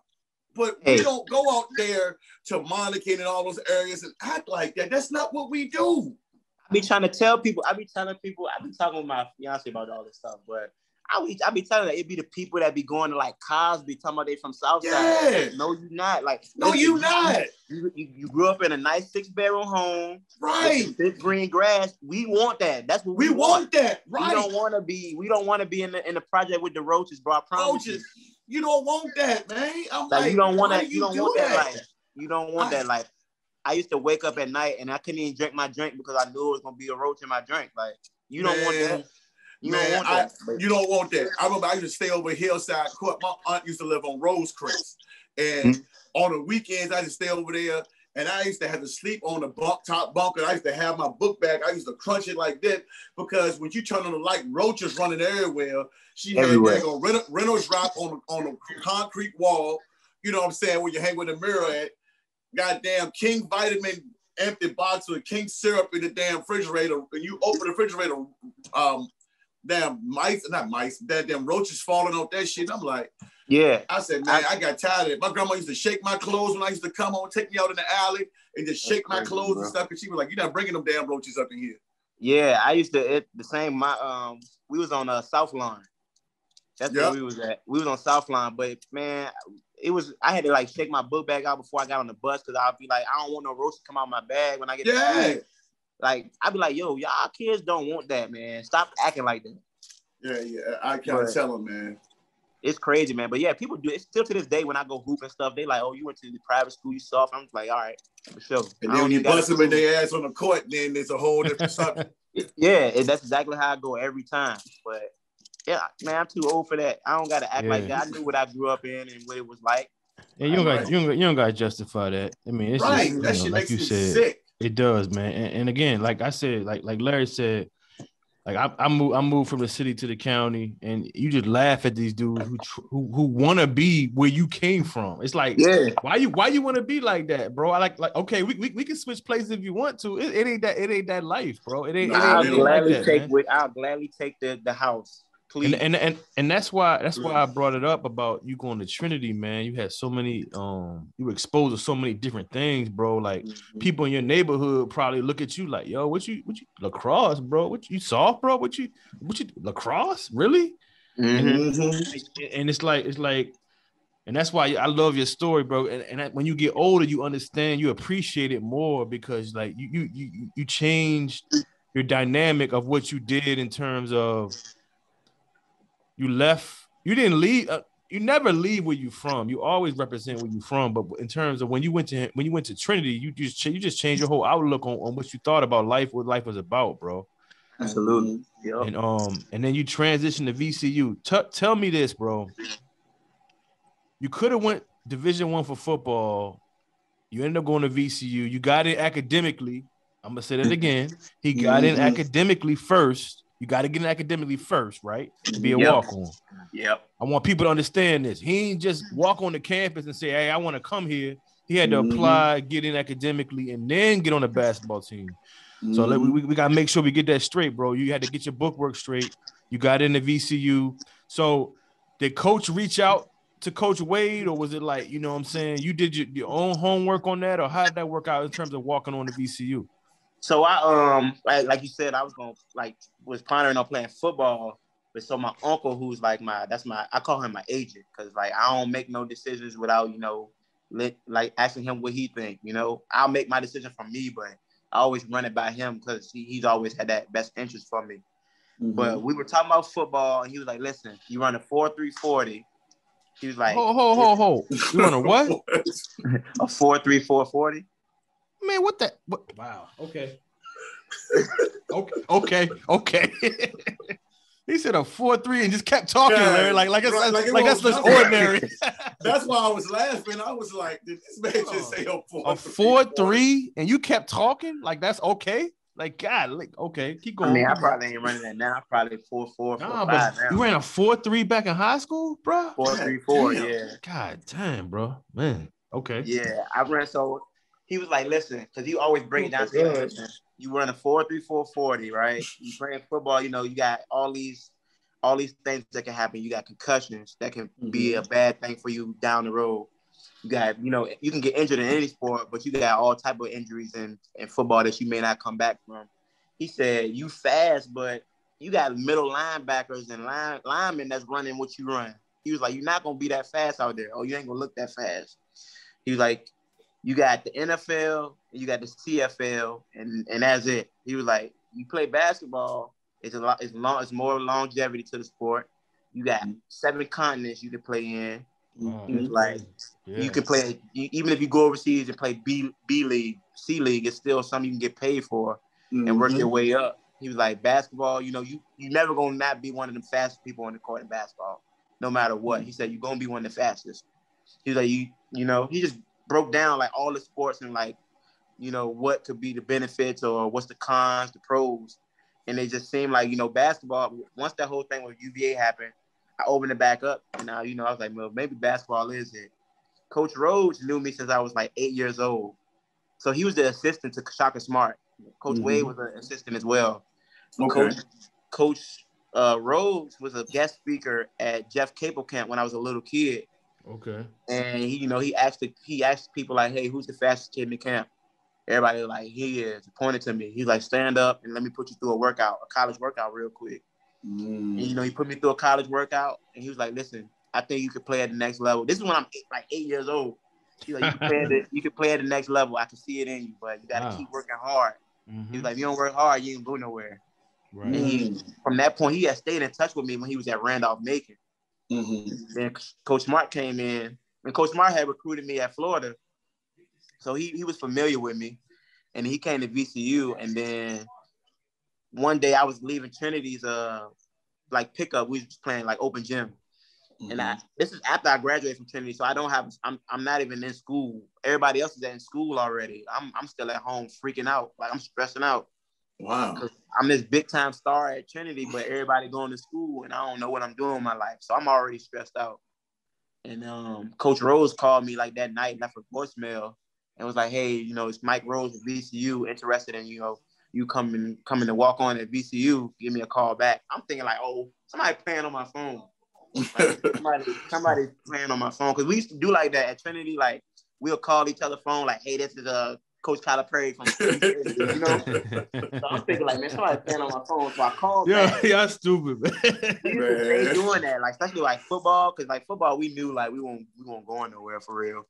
But we don't go out there to Monica and all those areas and act like that. That's not what we do. I be trying to tell people, I be talking with my fiance about all this stuff, but I be telling her it be the people that be going to like Cosby, talking about they from Southside. Yeah. No, you not. Like, no, you not. You grew up in a nice 6-bedroom home, right? With thick green grass. We want that. That's what we want. That, right? We don't want to be in the project with the roaches, bro. I promise you. You don't want that, man. I'm like you don't want that. You don't want that life. You don't want that life. I used to wake up at night and I couldn't even drink my drink because I knew it was gonna be a roach in my drink. Like, you don't want that. You don't want that. I remember I used to stay over Hillside Court. My aunt used to live on Rosecrest. And on the weekends, I used to stay over there. And I used to have to sleep on the top bunk. And I used to have my book bag. I used to crunch it like that. Because when you turn on the light, roaches running everywhere. She had that Reynolds rock on a concrete wall. You know what I'm saying? Where you hang with a mirror at. Goddamn King Vitamin empty box with King syrup in the damn refrigerator. And you open the refrigerator, damn roaches falling off that shit. I'm like, yeah. I said, man, I got tired of it. My grandma used to shake my clothes when I used to come home, take me out in the alley and just shake my clothes and stuff. And she was like, you're not bringing them damn roaches up in here. Yeah, I used to, the same, we was on South Line. That's where we was at. We was on South Line, but man, I had to like shake my book bag out before I got on the bus because I'd be like, I don't want no roaches to come out my bag when I get to school. Like, I'd be like, yo, y'all kids don't want that, man. Stop acting like that. Yeah. I can't tell them, man. It's crazy, man. But yeah, people do it. Still to this day, when I go hoop and stuff, they like, oh, you went to the private school, you soft. I'm just like, all right, for sure. And then when you bust them in their ass on the court, then it's a whole different subject. Yeah, that's exactly how I go every time. But yeah, man, I'm too old for that. I don't got to act like that. I knew what I grew up in and what it was like. Yeah, you don't got to justify that. I mean, it's just, that shit like makes you me said, sick. It does, man. And again, like I said, like Larry said, like I moved from the city to the county, and you just laugh at these dudes who want to be where you came from. It's like, why you want to be like that, bro? I like okay, we can switch places if you want to. It ain't that life, bro. I'll gladly take the house. Please. And that's why I brought it up about you going to Trinity, man. You had so many, you were exposed to so many different things, bro. Like people in your neighborhood probably look at you like, yo, what you lacrosse, bro? What you soft, bro? What you lacrosse? Really? Mm-hmm. And it's like, and that's why I love your story, bro. And when you get older, you understand, you appreciate it more because like you changed your dynamic of what you did in terms of. You didn't leave. You never leave where you from. You always represent where you from. But in terms of when you went to Trinity, you just changed your whole outlook on what you thought about life, what life was about, bro. Absolutely. Yep. And then you transitioned to VCU. Tell me this, bro. You could have went Division I for football. You ended up going to VCU. You got in academically. I'm gonna say that again. He got in academically first. you got to get in academically first, right? To be a walk-on. Yep. I want people to understand this. He ain't just walk on the campus and say, hey, I want to come here. He had to apply, get in academically, and then get on the basketball team. So we got to make sure we get that straight, bro. You had to get your bookwork straight. You got in the VCU. So did Coach reach out to Coach Wade, or was it like, you know what I'm saying, you did your own homework on that, or how did that work out in terms of walking on the VCU? So I like you said, I was pondering on playing football, but so my uncle, who's like I call him my agent, because like I don't make no decisions without, you know, like asking him what he think. You know, I'll make my decision for me, but I always run it by him because he's always had that best interest for me. But we were talking about football, and he was like, listen, you run a 4.340. He was like, Ho. You run a what? A 4.340. Man, what? Wow. Okay. Okay. He said a 4.3 and just kept talking, Larry. Like that's just ordinary. That's why I was laughing. I was like, did this man just say a 4.3? A 4.3 and you kept talking? Like that's okay? Like, God, like, okay, keep going. I mean, I probably ain't running that now. I probably 4.4, 4.5 now. You ran a 4.3 back in high school, bro? 4.34, yeah. God damn, bro. Man, okay. Yeah, I ran so he was like, listen, because he always break it down to you, listen, you run a 4.3440, right? You playing football, you know, you got all these things that can happen. You got concussions that can be a bad thing for you down the road. You got, you know, you can get injured in any sport, but you got all type of injuries in football that you may not come back from. He said, you fast, but you got middle linebackers and linemen that's running what you run. He was like, you're not going to be that fast out there. Oh, you ain't going to look that fast. He was like, you got the NFL, and you got the CFL, and that's it. He was like, you play basketball, it's more longevity to the sport. You got 7 continents you can play in. He was like, you can play, even if you go overseas and play B League, C League, it's still something you can get paid for and work your way up. He was like, basketball, you know, you never going to not be one of the fastest people on the court in basketball, no matter what. He said, you're going to be one of the fastest. He was like, you know, he just broke down like all the sports and like, you know, what could be the benefits or what's the cons, the pros. And it just seemed like, you know, basketball, once that whole thing with UVA happened, I opened it back up, and now, you know, I was like, well, maybe basketball is it. Coach Rhodes knew me since I was like 8 years old. So he was the assistant to Shaka Smart. Coach Wade was an assistant as well. Okay. Coach Rhodes was a guest speaker at Jeff Capel camp when I was a little kid. Okay. And he, you know, he asked people like, hey, who's the fastest kid in the camp? Everybody was like, he is. He pointed to me. He's like, stand up and let me put you through a college workout real quick. And, you know, he put me through a college workout, and he was like, listen, I think you could play at the next level. This is when I'm 8 years old. He's like, you can play at the next level. I can see it in you, but you got to keep working hard. He was like, if you don't work hard, you ain't go nowhere. Right. And from that point, he had stayed in touch with me when he was at Randolph-Macon. Then Coach Smart came in, and Coach Smart had recruited me at Florida. So he was familiar with me, and he came to VCU, and then one day I was leaving Trinity's like pickup. We was just playing like open gym. And this is after I graduated from Trinity, so I'm not even in school. Everybody else is in school already. I'm still at home freaking out. Like I'm stressing out. Wow. 'Cause I'm this big time star at Trinity, but everybody going to school and I don't know what I'm doing in my life. So I'm already stressed out. And Coach Rose called me like that night, left a voicemail, and was like, hey, you know, it's Mike Rose at VCU, interested in, you know, you coming to walk on at VCU, give me a call back. I'm thinking like, oh, somebody playing on my phone. Like, somebody playing on my phone. Because we used to do like that at Trinity. Like, we'll call each other phone like, hey, this is Coach Kyler Perry from you know? So I'm thinking like, man, somebody playing on my phone. So I called back. Y'all stupid, man. They doing that, like, especially like football. Because like football, we knew like we won't go nowhere for real.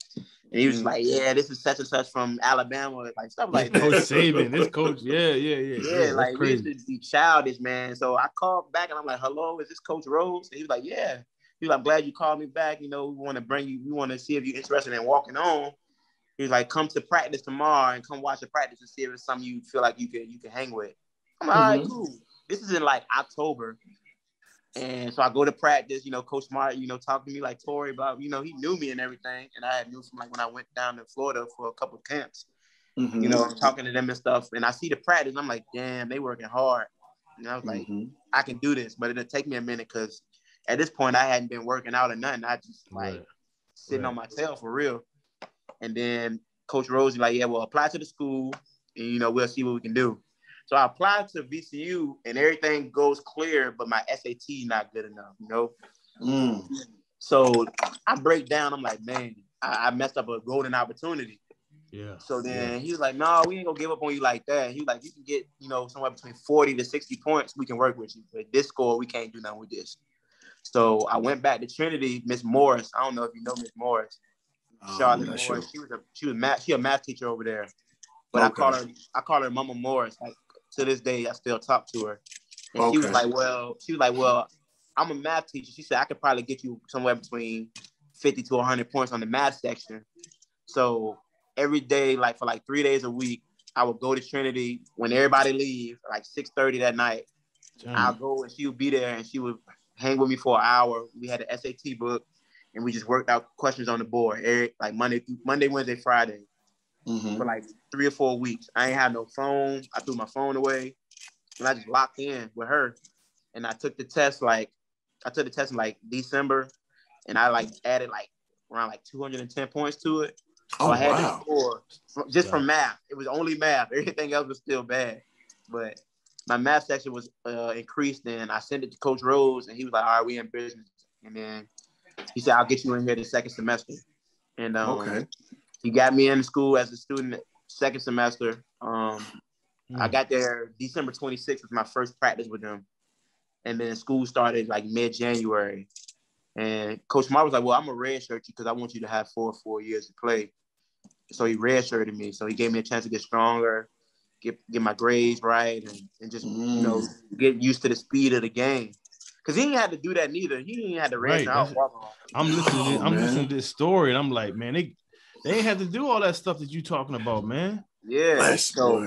And he was like, yeah, this is such and such from Alabama, like stuff like that. Coach Saban, this coach, yeah. Yeah, like we used to be childish, man. So I called back and I'm like, hello, is this Coach Rose? And he was like, yeah. He was like, I'm glad you called me back. You know, we want to see if you're interested in walking on. He was like, come to practice tomorrow and come watch the practice and see if it's something you feel like you can hang with. I'm like, all right, cool. This is in like October. And so I go to practice, you know, Coach Smart, you know, talking to me like Torey about, you know, he knew me and everything. And I had knew from like when I went down to Florida for a couple of camps, you know, I'm talking to them and stuff. And I see the practice. I'm like, damn, they working hard. And I was like, I can do this, but it'll take me a minute because at this point I hadn't been working out or nothing. I just like sitting on my tail for real. And then Coach Rose was like, yeah, well, apply to the school and, you know, we'll see what we can do. So I applied to VCU and everything goes clear, but my SAT not good enough, you know? So I break down. I'm like, man, I messed up a golden opportunity. Yeah. So then he was like, no, we ain't gonna give up on you like that. He was like, you can get, you know, somewhere between 40 to 60 points. We can work with you. But this score, we can't do nothing with this. So I went back to Trinity, Miss Morris. I don't know if you know Miss Morris. Charlotte Morris. Sure. She a math teacher over there. But I call her Mama Morris. Like to this day, I still talk to her. And she was like, well, I'm a math teacher. She said I could probably get you somewhere between 50 to 100 points on the math section. So every day, like for like 3 days a week, I would go to Trinity when everybody leave, like 6:30 that night. I'll go and she would be there and she would hang with me for an hour. We had an SAT book and we just worked out questions on the board like Monday, Wednesday, Friday for like 3 or 4 weeks. I ain't had no phone. I threw my phone away and I just locked in with her. And I took the test in like December and I like added like around like 210 points to it. So I had to score just from math. It was only math. Everything else was still bad. But my math section was increased, and I sent it to Coach Rose, and he was like, all right, we in business. And then he said, I'll get you in here the second semester. And he got me in school as a student second semester. I got there December 26th was my first practice with him. And then school started like mid-January. And Coach Mar was like, well, I'm going to redshirt you because I want you to have 4 years to play. So he redshirted me. So he gave me a chance to get stronger, get my grades right, and just, you know, get used to the speed of the game. Because he didn't have to do that neither. He didn't have to redshirt out. I'm listening to this story, and I'm like, man, they ain't have to do all that stuff that you talking about, man. Yeah. That's dope,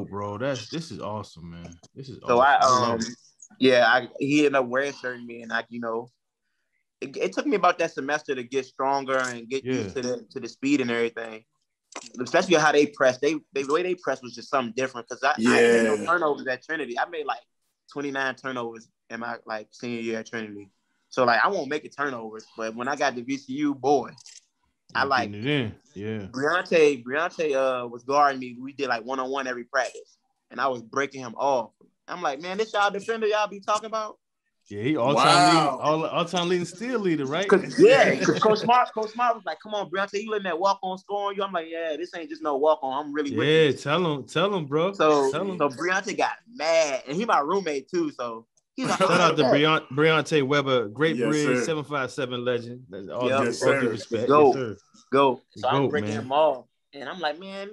bro. This is awesome, man. This is so awesome. He ended up redshirting me, and you know, it took me about that semester to get stronger and get used to the speed and everything. Especially how they press. The way they press was just something different because I made no turnovers at Trinity. I made like 29 turnovers in my like senior year at Trinity. So like I won't make it turnovers, but when I got to VCU, boy, I like it in. Yeah. Briante was guarding me. We did like 1-on-1 every practice, and I was breaking him off. I'm like, man, this y'all defender y'all be talking about? Yeah, he all-time leading steal leader, right? Cause Coach Smart was like, come on, Briante, you letting that walk-on score on you? I'm like, yeah, this ain't just no walk-on. I'm really with you. Tell him, bro. So Briante got mad, and he my roommate too, so he's like, shout out to Briante Weber, Great Bridge, 757 legend. All due respect. Go. So I'm breaking him off, and I'm like, man,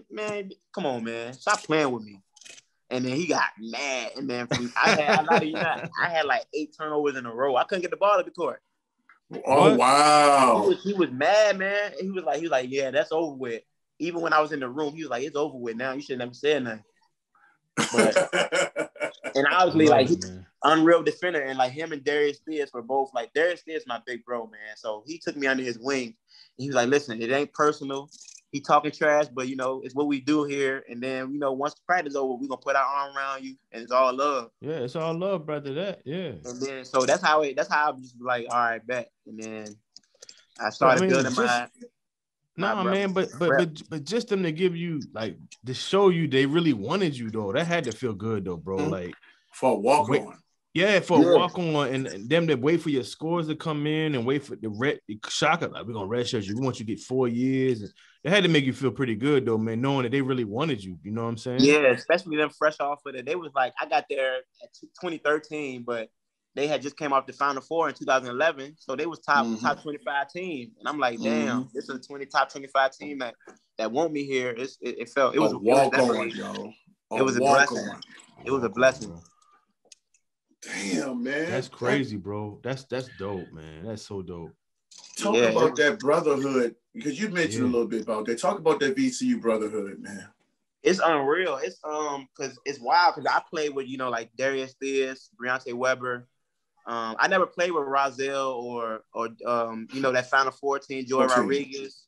come on, man, stop playing with me. And then he got mad, and then I had like 8 turnovers in a row. I couldn't get the ball to the court. Oh wow! He was mad, man. He was like, yeah, that's over with. Even when I was in the room, he was like, it's over with now. You shouldn't have said nothing. But, and obviously, like, unreal defender, and like him and Darius Spears were both like, Darius Spears my big bro, man. So he took me under his wing. And he was like, listen, it ain't personal. He talking trash, but you know, it's what we do here. And then, you know, once the practice over, we're gonna put our arm around you and it's all love. Yeah, it's all love, brother. And then so that's how I was like, all right, bet. And then I started building but just them to give you like to show you they really wanted you though. That had to feel good though, bro. Like for a walk on. Yeah, for a walk on, and them to wait for your scores to come in and wait for the shocker. Like, we're gonna redshirt you. We want you to get 4 years. And it had to make you feel pretty good though, man, knowing that they really wanted you. You know what I'm saying? Yeah, especially them fresh off of it. They was like, I got there at 2013, but they had just came off the Final Four in 2011, so they was top 25 team. And I'm like, damn, this is a top 25 team that want me here. It was a walk on, yo. It was a blessing. It was a blessing. Damn, man. That's crazy, bro. That's dope, man. That's so dope. Talk about that brotherhood, because you mentioned a little bit about that. Talk about that VCU brotherhood, man. It's unreal. It's because it's wild because I played with, you know, like Darius Spears, Briante Weber. I never played with Rozelle or you know, that Final Four team, Joy Rodriguez.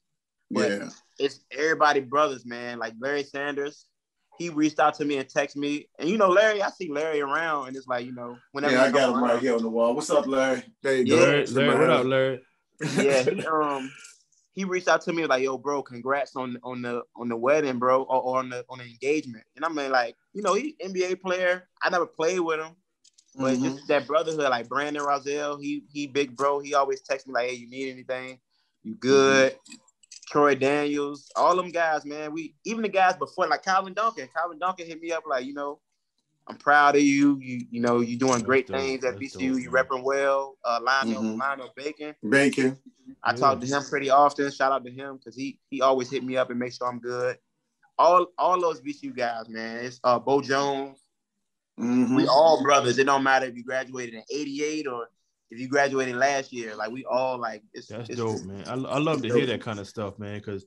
But it's everybody brothers, man. Like Larry Sanders, he reached out to me and texted me. And Larry, I see Larry around, and it's like, whenever I got him right here on the wall. What's up, Larry? There you go. Larry, what up, Larry? Yeah, he reached out to me like, yo, bro, congrats on the wedding, bro, or on the engagement. And I'm like, he NBA player. I never played with him, but just that brotherhood, like Brandon Roselle, he big bro. He always texts me like, hey, you need anything? You good? Troy Daniels, all them guys, man. Even the guys before, like Calvin Duncan. Calvin Duncan hit me up like, I'm proud of you. You're doing great things at VCU. You repping well. Lionel Bacon. I talk to him pretty often. Shout out to him because he always hit me up and make sure I'm good. All those VCU guys, man. It's Bo Jones. We all brothers. It don't matter if you graduated in '88 or if you graduated last year. Like we all like. It's dope, man. I love to hear that kind of stuff, man. Because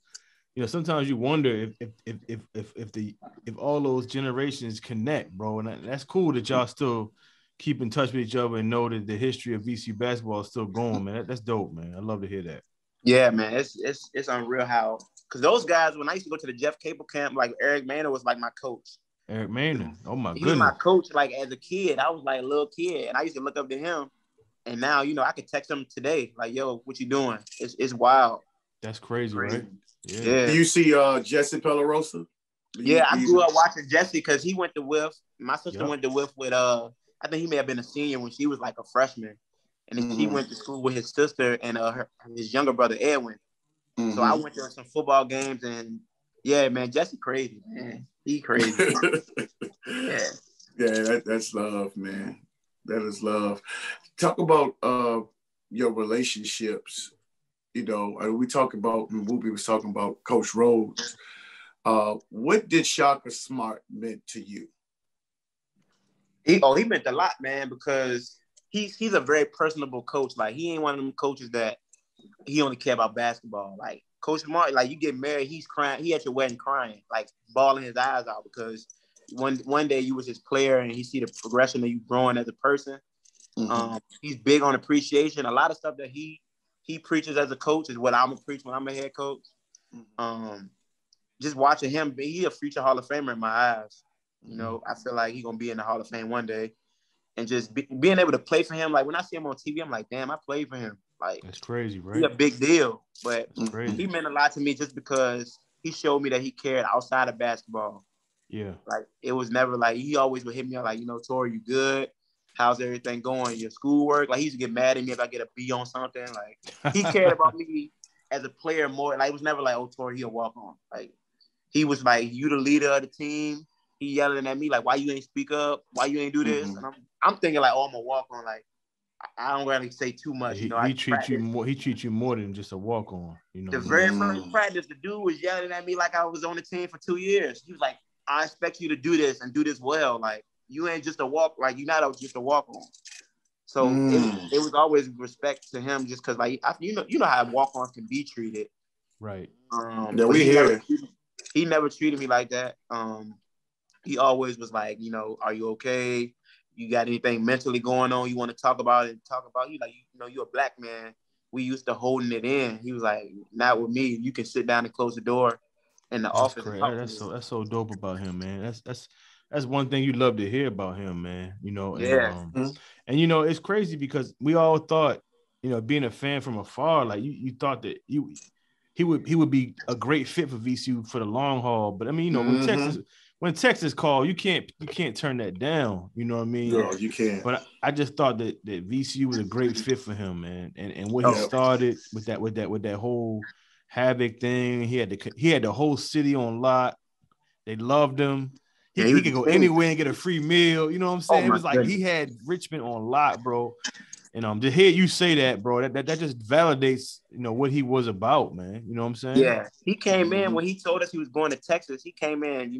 sometimes you wonder if all those generations connect, bro. And that's cool that y'all still keep in touch with each other and know that the history of VCU basketball is still going, man. That's dope, man. I love to hear that. Yeah, man. It's unreal how, because those guys, when I used to go to the Jeff Capel camp, like Eric Maynard was like my coach. Eric Maynard. Oh my goodness. He was my coach like as a kid. I was like a little kid and I used to look up to him. And now, I could text him today, like, yo, what you doing? It's wild. That's crazy, right? Yeah. Do you see Jesse Pelarosa? Yeah, I grew up watching Jesse because he went to WIF. My sister went to WIF with, I think he may have been a senior when she was like a freshman. And then she went to school with his sister and his younger brother, Edwin. So I went to some football games and, yeah, man, Jesse crazy, man. He crazy. Yeah, that's love, man. That is love. Talk about your relationships. We talk about, and Whoopi was talking about Coach Rhodes. What did Shaka Smart meant to you? He meant a lot, man, because he's a very personable coach. Like, he ain't one of them coaches that he only care about basketball. Like, Coach Smart, like, you get married, he's crying. He at your wedding crying, like, bawling his eyes out because one day you was his player and he see the progression of you growing as a person. He's big on appreciation. A lot of stuff that he preaches as a coach is what I'm gonna preach when I'm a head coach. Just watching him, he a future Hall of Famer in my eyes. I feel like he's gonna be in the Hall of Fame one day. And just being able to play for him, like when I see him on TV, I'm like, damn, I played for him. Like, that's crazy, right? He's a big deal, but he meant a lot to me just because he showed me that he cared outside of basketball. Yeah. Like, it was never like, he always would hit me up like, Torey, you good? How's everything going? Your schoolwork? Like, he used to get mad at me if I get a B on something. Like, he cared about me as a player more. Like, it was never like, oh, Torey, he'll walk on. Like, he was like, you the leader of the team. He yelling at me like, why you ain't speak up? Why you ain't do this? And I'm thinking like, oh, I'm gonna walk on. Like, I don't really say too much. He treats you more. He treats you more than just a walk on. The very first practice, the dude was yelling at me like I was on the team for 2 years. He was like, I expect you to do this and do this well. Like, you ain't just a walk. Like, you're not just a walk on. So it was always respect to him, just because like you know how walk-ons can be treated. Right. Yeah, we hear. He never treated me like that. He always was like, are you okay? You got anything mentally going on you want to talk about it? You like, you're a black man. We used to holding it in. He was like, not with me. You can sit down and close the door in the office. That's so dope about him, man. That's one thing you love to hear about him, man. And it's crazy because we all thought, being a fan from afar, like you thought that he would be a great fit for VCU for the long haul. But I mean, when Texas called, you can't turn that down. You know what I mean? No, you can't. But I just thought that VCU was a great fit for him, man. And what he started with that whole Havoc thing, he had the whole city on lock. They loved him. He could go anywhere and get a free meal. You know what I'm saying? It was like he had Richmond on lock, bro. And to hear you say that, bro, that just validates, what he was about, man. You know what I'm saying? Yeah. He came in when he told us he was going to Texas. He came in,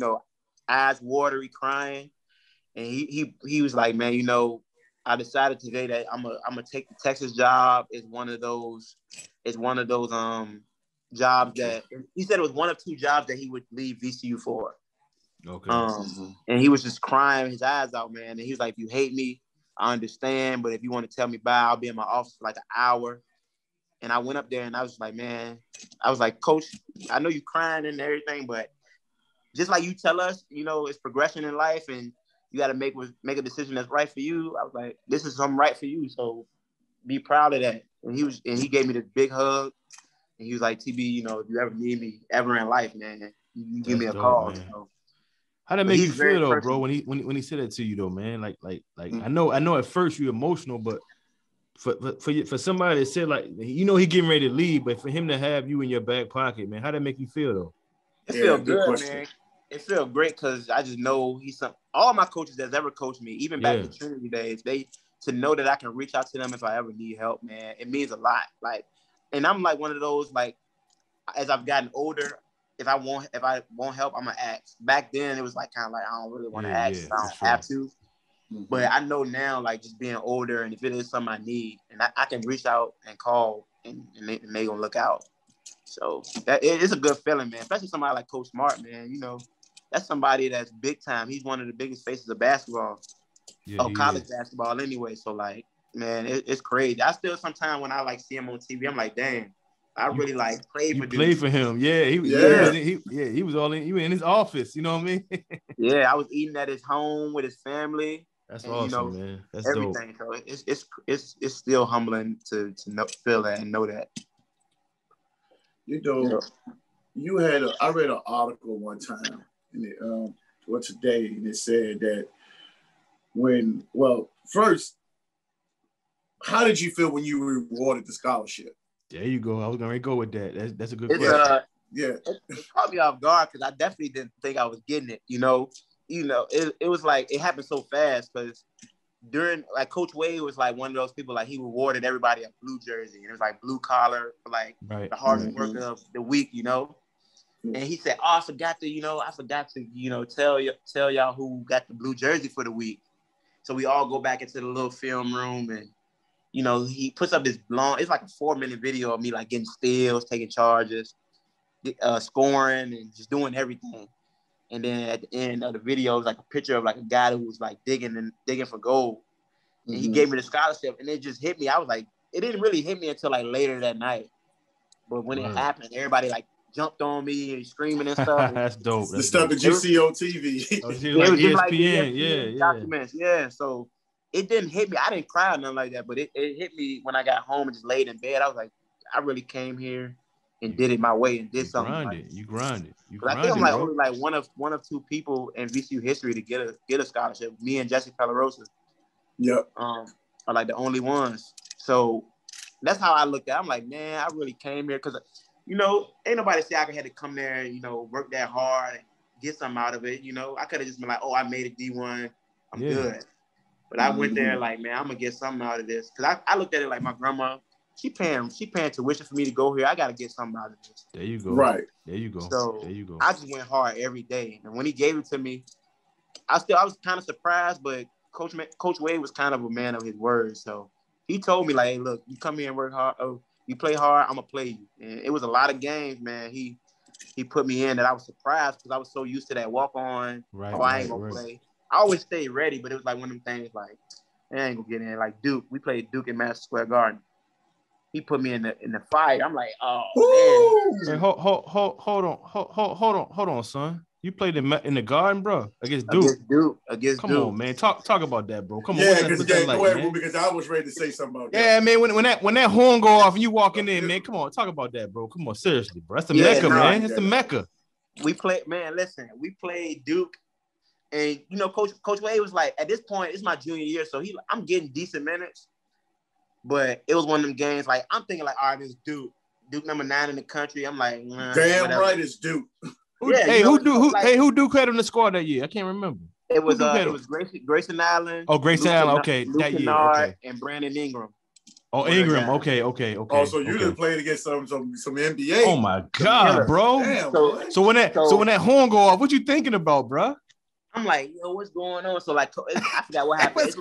eyes watery, crying. And he was like, man, I decided today that I'm gonna take the Texas job. It's one of those jobs that he said it was one of two jobs that he would leave VCU for. Okay. And he was just crying his eyes out, man. And he was like, if you hate me, I understand, but if you want to tell me bye, I'll be in my office for like an hour. And I went up there and I was like, man, Coach, I know you crying and everything, but just like you tell us, it's progression in life, and you got to make a decision that's right for you. I was like, this is something right for you, so be proud of that. And he gave me this big hug, and he was like, TB, if you ever need me ever in life, man, you give me a call. How that make you feel though, bro? When he said that to you though, man, like I know at first you're emotional, but for somebody that said like, he getting ready to leave, but for him to have you in your back pocket, man, how that make you feel though? It feels good, man. It feels great because I just know all my coaches that's ever coached me, even back in Trinity days, to know that I can reach out to them if I ever need help, man, it means a lot. Like, and I'm like one of those, like, as I've gotten older, if I want help, I'm gonna ask. Back then, it was like kind of like I don't really want to ask, I don't have to. But I know now, like just being older, and if it is something I need, and I can reach out and call, and they gonna look out. So it's a good feeling, man. Especially somebody like Coach Smart, man. That's somebody that's big time. He's one of the biggest faces of basketball, college basketball anyway. So like, man, it's crazy. I still sometimes when I like see him on TV, I'm like, damn, I really like played for. Played for him, he was all in. He was in his office. You know what I mean? Yeah, I was eating at his home with his family. That's awesome, man. That's everything. dope. So it's still humbling to feel that and know that. You had I read an article one time, and today, and it said that first, how did you feel when you were rewarded the scholarship? There you go. I was gonna go with that. That's a good question. It caught me off guard because I definitely didn't think I was getting it. It was like it happened so fast because during like Coach Wade was like one of those people, like he rewarded everybody a blue jersey, and it was like blue collar for like the hardest work of the week, And he said, "Oh, I forgot to tell y'all who got the blue jersey for the week." So we all go back into the little film room, and he puts up this long. It's like a 4-minute video of me like getting steals, taking charges, scoring, and just doing everything. And then at the end of the video, it was like a picture of like a guy who was like digging for gold. And he gave me the scholarship, and it just hit me. I was like, it didn't really hit me until like later that night. But when it happened, everybody like jumped on me and screaming and stuff. That's dope. The stuff that you see on TV. It was ESPN. Like ESPN documents. Yeah. So it didn't hit me. I didn't cry or nothing like that, but it hit me when I got home and just laid in bed. I was like, I really came here and did it my way and did something. You grinded. I think I'm like only like one of two people in VCU history to get a scholarship. Me and Jesse Palarosa. Yep. Are like the only ones. So that's how I looked at it. I'm like, man, I really came here because, ain't nobody say I had to come there and, work that hard and get something out of it. I could have just been like, oh, I made a D1. I'm good. But I went there like, man, I'm going to get something out of this. Because I looked at it like my grandma, she paying tuition for me to go here. I got to get something out of this. There you go. Right. There you go. So there you go. I just went hard every day. And when he gave it to me, I was kind of surprised, but Coach Wade was kind of a man of his word. So he told me, like, hey, look, you come here and work hard. Oh, you play hard, I'm going to play you. And it was a lot of games, man. He put me in that I was surprised because I was so used to that walk-on. I ain't going to play. I always stayed ready, but it was like one of them things like, I ain't going to get in. Like Duke, we played Duke in Madison Square Garden. He put me in the fight. I'm like, oh, man. Hey, hold on, son. You played in the Garden, bro, against Duke. Against Come Duke. on, man. Talk about that, bro. Come on. Yeah, because I was ready to say something about that. Yeah, man. When that horn go off and you walking in, man. Come on, talk about that, bro. Come on, seriously, bro. That's the Mecca, man. It's the Mecca. We played, man. Listen, we played Duke, and Coach Wade was like, at this point, it's my junior year, so I'm getting decent minutes, but it was one of them games. Like I'm thinking, like, all right, this Duke number 9 in the country. I'm like, damn whatever. right, it's Duke. Who Duke had on the squad that year? I can't remember. It was Grayson Allen. Oh, Grayson Allen. Okay, Luke that year. Kennard, Okay. and Brandon Ingram. Oh, Ingram. Okay. Oh, so you done played against some NBA? Oh my God, bro. Damn, so when that horn go off, what you thinking about, bro? I'm like, yo, what's going on? So like, I forgot what happened.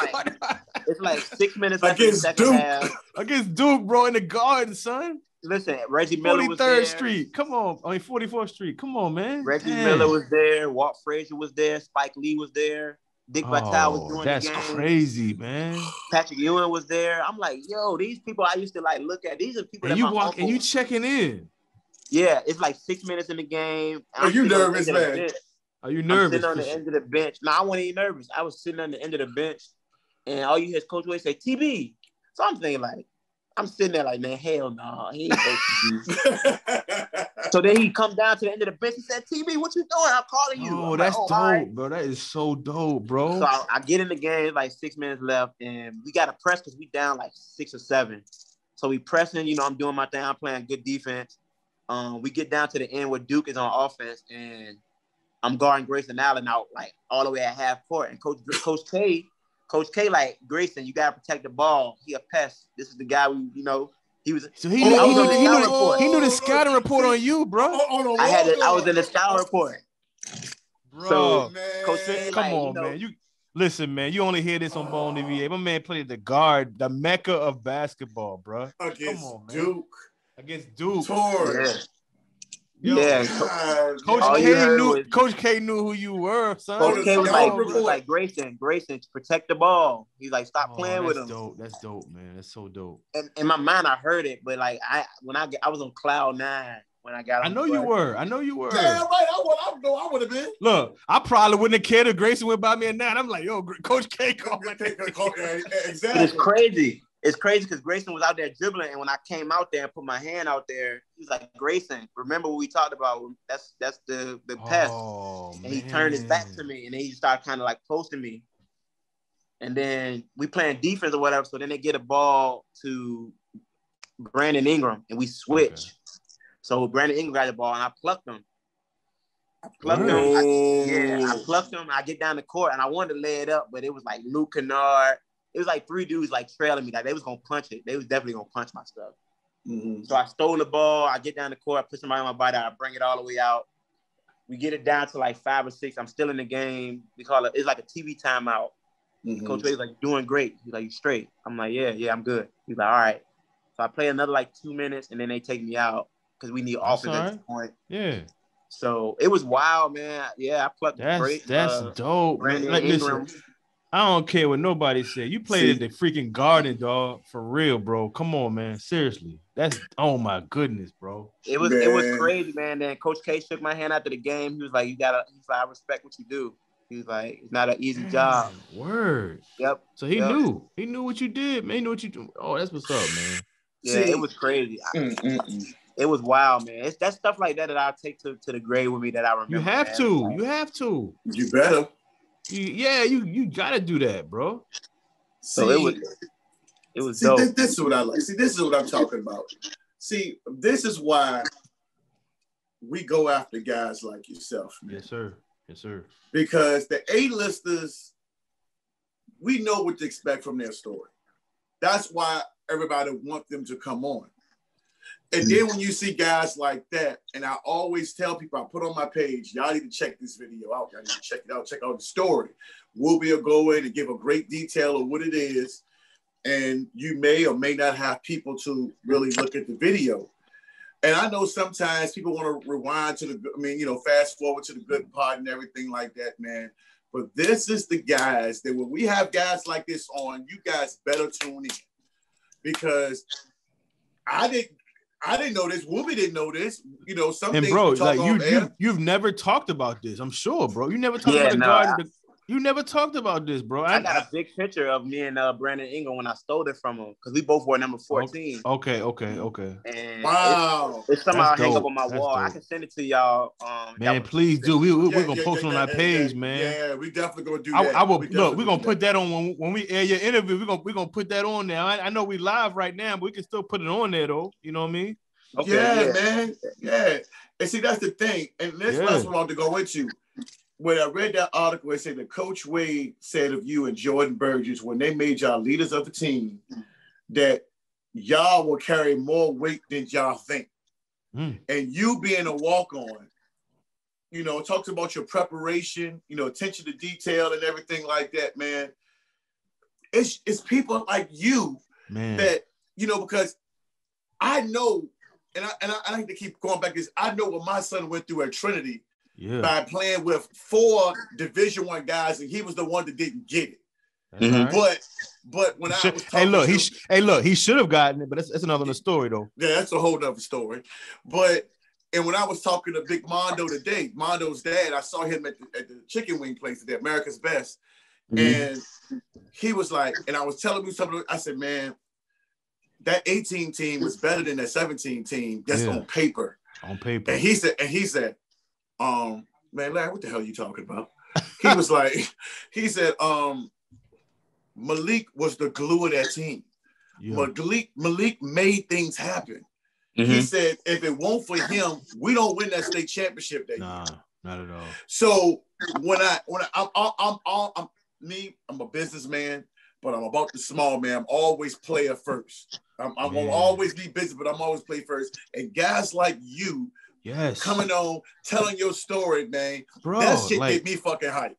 It's like 6 minutes left in the second half. Against Duke, bro, in the Garden, son. Listen, Reggie Miller was there. 43rd Street. Come on. 44th Street. Come on, man. Reggie Miller was there. Walt Frazier was there. Spike Lee was there. Dick Vitale was doing the game. That's crazy, man. Patrick Ewing was there. I'm like, yo, these people I used to like look at. These are people and and you checking in. Yeah, it's like 6 minutes in the game. Are you nervous, man? Are you nervous? I'm sitting on the end of the bench. No, I wasn't even nervous. I was sitting on the end of the bench, and all you hear is Coach Wade say, TB. So I'm thinking, like, I'm sitting there like, man, hell no. He ain't TB. So then he come down to the end of the bench. He said, TB, what you doing? I'm calling you. Oh, that's dope, right, bro. That is so dope, bro. So I get in the game, like 6 minutes left, and we got to press because we down like 6 or 7. So we pressing, you know, I'm doing my thing. I'm playing good defense. We get down to the end where Duke is on offense, and I'm guarding Grayson Allen out like all the way at half court. And Coach K, like, Grayson, you gotta protect the ball. He a pest. This is the guy he was. So he knew the scouting report on you, bro. I was in the scouting report. Bro, so, man. Coach K, come on, man. You listen, man. You only hear this on Ballin VA. My man played the guard, the mecca of basketball, bro. Against come on, man. Duke. Against Duke. Torey. Yeah. Coach K knew who you were, son. Coach K was like Grayson, protect the ball. He's like, stop playing with him. That's dope, man. That's so dope. And in my mind, I heard it, but like I was on cloud 9 when I got. I know you were. Yeah, right. I would have been. Look, I probably wouldn't have cared if Grayson went by me at 9. I'm like, yo, Coach K called. Exactly. It's crazy. It's crazy because Grayson was out there dribbling, and when I came out there and put my hand out there, he was like, Grayson, remember what we talked about? That's the pest. And he turned his back to me, and then he started kind of like posting me. And then we playing defense or whatever, so then they get a ball to Brandon Ingram, and we switch. Okay. So Brandon Ingram got the ball, and I plucked him. I plucked him. I get down the court, and I wanted to lay it up, but it was like Luke Kennard. It was like 3 dudes like trailing me. Like they was gonna punch it. They was definitely gonna punch my stuff. Mm-hmm. So I stole the ball. I get down the court. I put somebody on my body. I bring it all the way out. We get it down to like 5 or 6. I'm still in the game. We call it. It's like a TV timeout. Mm-hmm. Coach Wade's like, doing great. He's like, you straight. I'm like, yeah, I'm good. He's like, all right. So I play another like 2 minutes, and then they take me out because we need offense at this point. Yeah. So it was wild, man. Yeah, I plucked great. That's dope. Brandon like, Ingram. Listen, I don't care what nobody said. You played at the freaking Garden, dog. For real, bro. Come on, man. Seriously. That's, oh my goodness, bro. It was crazy, man. Then Coach K shook my hand after the game. He was like, I respect what you do. He was like, it's not an easy job. Word. Yep. So he knew. He knew what you did, man. He knew what you do. Oh, that's what's up, man. Yeah, it was crazy. It was wild, man. It's that stuff like that I'll take to the grave with me that I remember. You have to. You have to. You better. You gotta do that, bro. So it was dope. This is what I like. See, this is what I'm talking about. See, this is why we go after guys like yourself, man. Yes, sir. Because the A-listers, we know what to expect from their story. That's why everybody wants them to come on. And then when you see guys like that, and I always tell people, I put on my page, y'all need to check this video out. Y'all need to check it out. Check out the story. We'll be able to go in and give a great detail of what it is. And you may or may not have people to really look at the video. And I know sometimes people want to rewind to fast forward to the good part and everything like that, man. But this is the guys that when we have guys like this on, you guys better tune in. Because I didn't know this. Whoopi didn't know this. You know, some things. And bro, you've never talked about this. I'm sure, bro. You never talked about the garden. You never talked about this, bro. I got a big picture of me and Brandon Ingram when I stole it from him because we both wore number 14. Okay. And wow. It's somehow hang up on my wall. Dope. I can send it to y'all. Man, please do. We're gonna post it on our page, man. Yeah, we definitely gonna do that. I will look. We're gonna put that on when we air your interview. We're gonna put that on there. I know we live right now, but we can still put it on there though. You know what I mean? Okay, man. Yeah. And see, that's the thing. And this last one I want to go into. When I read that article, it said that Coach Wade said of you and Jordan Burgess, when they made y'all leaders of the team, that y'all will carry more weight than y'all think. And you being a walk-on, talks about your preparation, attention to detail and everything like that, man. It's people like you, man, that, because I know, and I like to keep going back, is I know what my son went through at Trinity. Yeah. By playing with 4 Division I guys, and he was the one that didn't get it. Mm-hmm. But when I was talking he should have gotten it, but that's another story though. Yeah, that's a whole nother story. But And when I was talking to Big Mondo today, Mondo's dad, I saw him at the chicken wing place at the America's Best. And he was like, and I was telling him something, I said, man, that 18 team was better than that 17 team just on paper. On paper. And he said, man, Larry, what the hell are you talking about? He was like, he said, Malik was the glue of that team. Yeah. Malik made things happen. He said, if it weren't for him, we don't win that state championship that year. Not at all. So I'm a businessman, but I'm about the small man. I'm always player first. I'm gonna always be busy, but I'm always play first. And guys like you, coming on, telling your story, man, bro, that shit get me fucking hyped.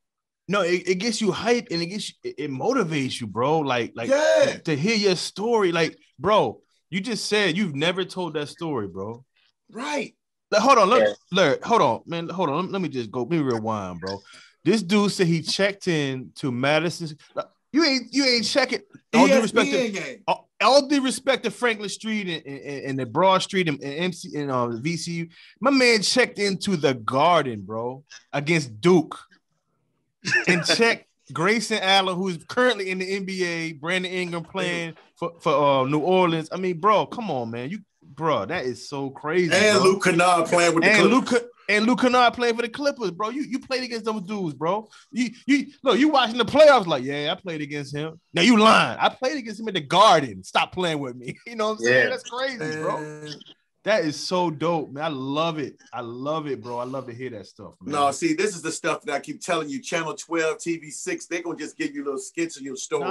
No, it gets you hyped and it motivates you, bro. Like to hear your story, like, bro, you just said you've never told that story, bro. Right. Like, hold on, Larry, hold on, man. Hold on. Let me just go. Let me rewind, bro. This dude said he checked in to Madison. You ain't checking. All due respect to Franklin Street and the Broad Street and MC and VCU. My man checked into the Garden, bro, against Duke, and checked Grayson Allen, who's currently in the NBA. Brandon Ingram playing for New Orleans. I mean, bro, come on, man. Bro, that is so crazy. And bro. Luke Kennard playing with the Clippers. Luke Kennard playing for the Clippers, bro. You played against those dudes, bro. You watching the playoffs like, yeah, I played against him. Now you lying. I played against him at the Garden. Stop playing with me. You know what I'm saying? That's crazy, bro. That is so dope, man. I love it. I love it, bro. I love to hear that stuff, man. No, see, this is the stuff that I keep telling you. Channel 12, TV 6, they're going to just give you little skits of your story.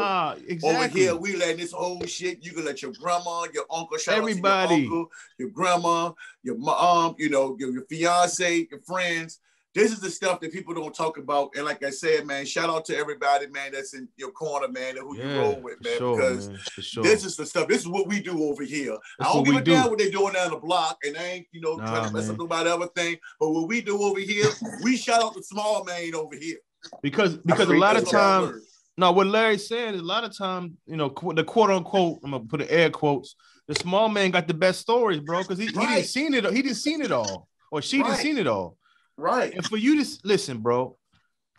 Exactly. Over here, we letting this whole shit. You can let your grandma, your uncle, everybody, your uncle, your grandma, your mom, your fiance, your friends. This is the stuff that people don't talk about. And like I said, man, shout out to everybody, man, that's in your corner, man, who you roll with, man, because this is the stuff. This is what we do over here. I don't give a damn what they're doing down the block, and I ain't, trying to mess up nobody other thing. But what we do over here, we shout out the small man over here. Because a lot of times, what Larry's saying is a lot of times, the quote unquote, I'm gonna put in air quotes, the small man got the best stories, bro, because he didn't seen it. He didn't seen it all, or she didn't seen it all. Right. And for you to listen, bro,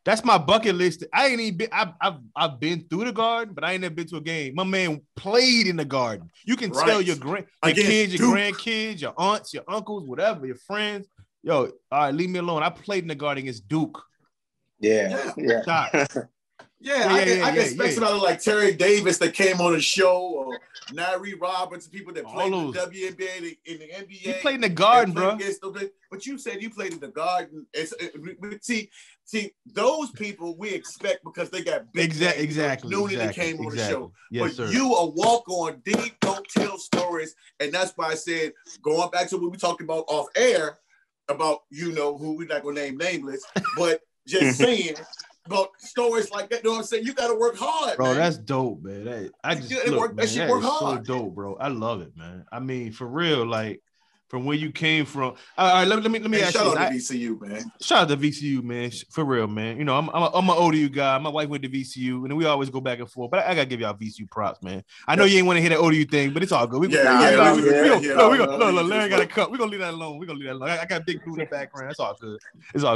that's my bucket list. I ain't even been, I've been through the Garden, but I ain't never been to a game. My man played in the Garden. You can tell your kids, your grandkids, your aunts, your uncles, whatever, your friends. Yo, all right, leave me alone. I played in the Garden against Duke. Yeah. I can expect somebody like Terry Davis that came on the show, or Nyree Roberts, people that played in the WNBA, in the NBA. You played in the Garden, bro. But you said you played in the Garden. See, those people we expect because they got big exactly. They came on the show. Yes, but sir. you are walk on deep, don't tell stories, and that's why I said going back to what we talked about off air about who we're not gonna name nameless, but just saying. About stories like that, I'm saying? You got to work hard, bro. Man. That's dope, man. That is so dope, bro. I love it, man. I mean, for real, like from where you came from. All right, let me ask you. Shout out to VCU, man. Shout out to VCU, man. For real, man. I'm an ODU guy. My wife went to VCU, and we always go back and forth. But I gotta give y'all VCU props, man. I know you ain't want to hear that ODU thing, but it's all good. Larry got a cut. We're gonna leave that alone. I got Big Blue in the background. It's all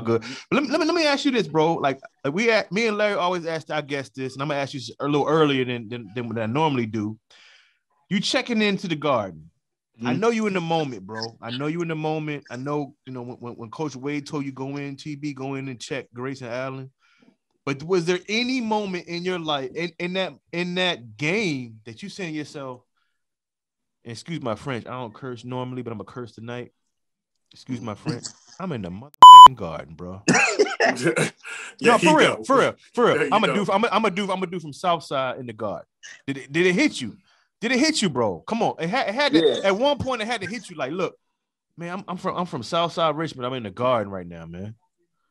good. But let me ask you this, bro. Like me and Larry always ask our guests this, and I'm gonna ask you a little earlier than what I normally do. You checking into the Garden. I know you in the moment, bro. I know you in the moment. I know, when Coach Wade told you go in and check Grayson Allen. But was there any moment in your life, in that game, that you saying to yourself, and excuse my French, I don't curse normally, but I'm a curse tonight. Excuse my French. I'm in the motherfucking Garden, bro. For real. I'm a dude from Southside in the Garden. Did it hit you? Did it hit you, bro? Come on. It had to, at one point it had to hit you like, look, man, I'm from Southside Richmond. I'm in the Garden right now, man.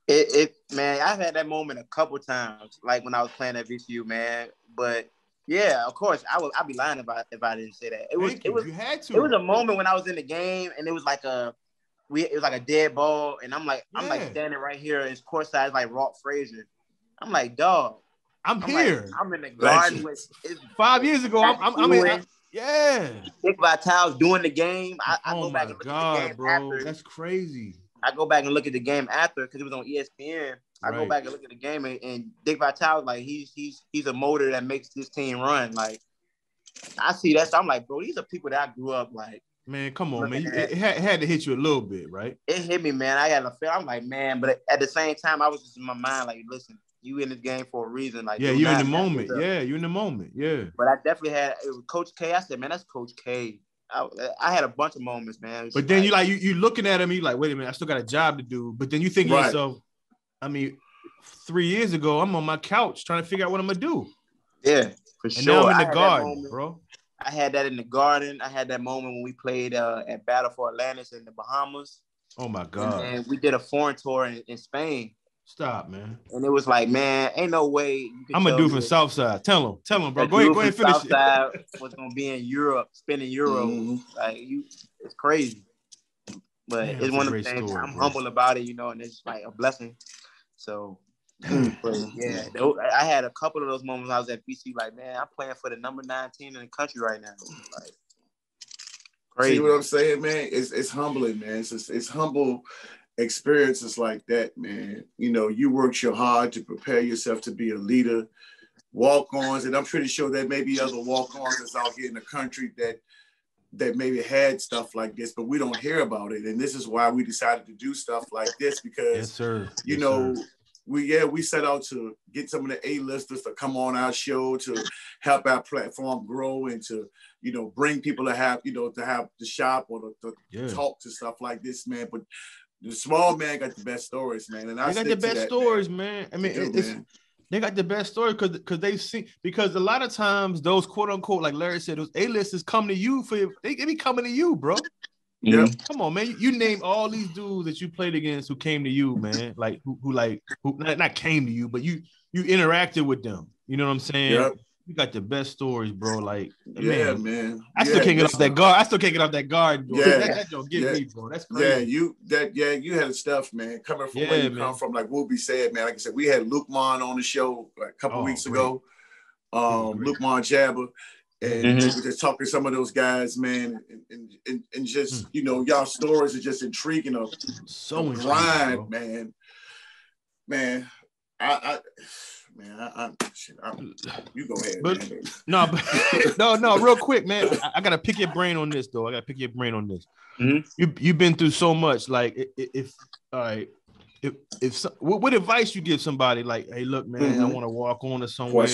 Man, I've had that moment a couple times, like when I was playing at VCU, man. But yeah, of course, I'd be lying if I didn't say that. You had to. It was a moment when I was in the game, and it was like a dead ball, and I'm like standing right here, and it's courtside, like Rock Frazier. I'm like, dog. I'm here. I'm in the Garden with 5 years ago. I'm Yeah. Dick Vitale's doing the game. I Oh go back my and look God, at the game bro. after. That's crazy. I go back and look at the game after because it was on ESPN. I go Right. back and look at the game, and Dick Vitale, like he's a motor that makes this team run. Like I see that, so I'm like, bro, these are people that I grew up like. Man, come on, man. looking It had to hit you a little bit, right? It hit me, man. I got a feel. I'm like, man, but at the same time, I was just in my mind, like, listen, you in this game for a reason. Like, Yeah, you're in the moment. Yeah, you're in the moment. Yeah. But I definitely had it was Coach K. I said, man, that's Coach K. I had a bunch of moments, man. But then you looking at him, you like, wait a minute, I still got a job to do. But then you think to yourself, I mean, 3 years ago, I'm on my couch trying to figure out what I'm gonna do. Yeah, for sure. And now I'm in the garden, bro. I had that in the garden. I had that moment when we played at Battle for Atlantis in the Bahamas. Oh my God. And we did a foreign tour in Spain. Stop, man. And it was like, man, ain't no way. I'm a dude from Southside. Tell him, bro. Go ahead, finish it. Southside was gonna be in Europe, spending Euros. Like it's crazy. But Man, it's one of the things I'm humble about it, you know, and it's like a blessing. So, but yeah, I had a couple of those moments. I was at BC, like, man, I'm playing for the number 9 team in the country right now. Like, crazy. See what I'm saying, man? It's humbling, man. It's humble experiences like that, man. You know, you worked your hard to prepare yourself to be a leader, walk-ons, and I'm pretty sure there may be other walk-ons that's out here in the country that maybe had stuff like this, but we don't hear about it. And this is why we decided to do stuff like this, because you know, we set out to get some of the A-listers to come on our show to help our platform grow and to, you know, bring people to have, you know, to have the shop or to talk to stuff like this, man. But the small man got the best stories, man. And they got the best stories, man. I mean, they got the best story because they've seen, because a lot of times those quote unquote, like Larry said, those A-listers come to you they be coming to you, bro. Yeah, come on, man. You name all these dudes that you played against who came to you, man. Like who not came to you, but you interacted with them. You know what I'm saying? Yep. You got the best stories, bro. Like, man. I still can't get off that guard. I still can't get off that guard, bro. Yeah, that don't get me, bro. That's crazy. You had stuff, man. Coming from where you come from, like Whoopi said, man. Like I said, we had Luke Mon on the show like a couple weeks ago. Luke Mon Jabba. And we were just talking to some of those guys, man, and just you know, y'all stories are just intriguing of so grind, man. Man, you go ahead. But, man. No, real quick, man. I gotta pick your brain on this, though. You've been through so much. Like, what advice you give somebody? Like, hey, look, man, I want to walk on to somewhere.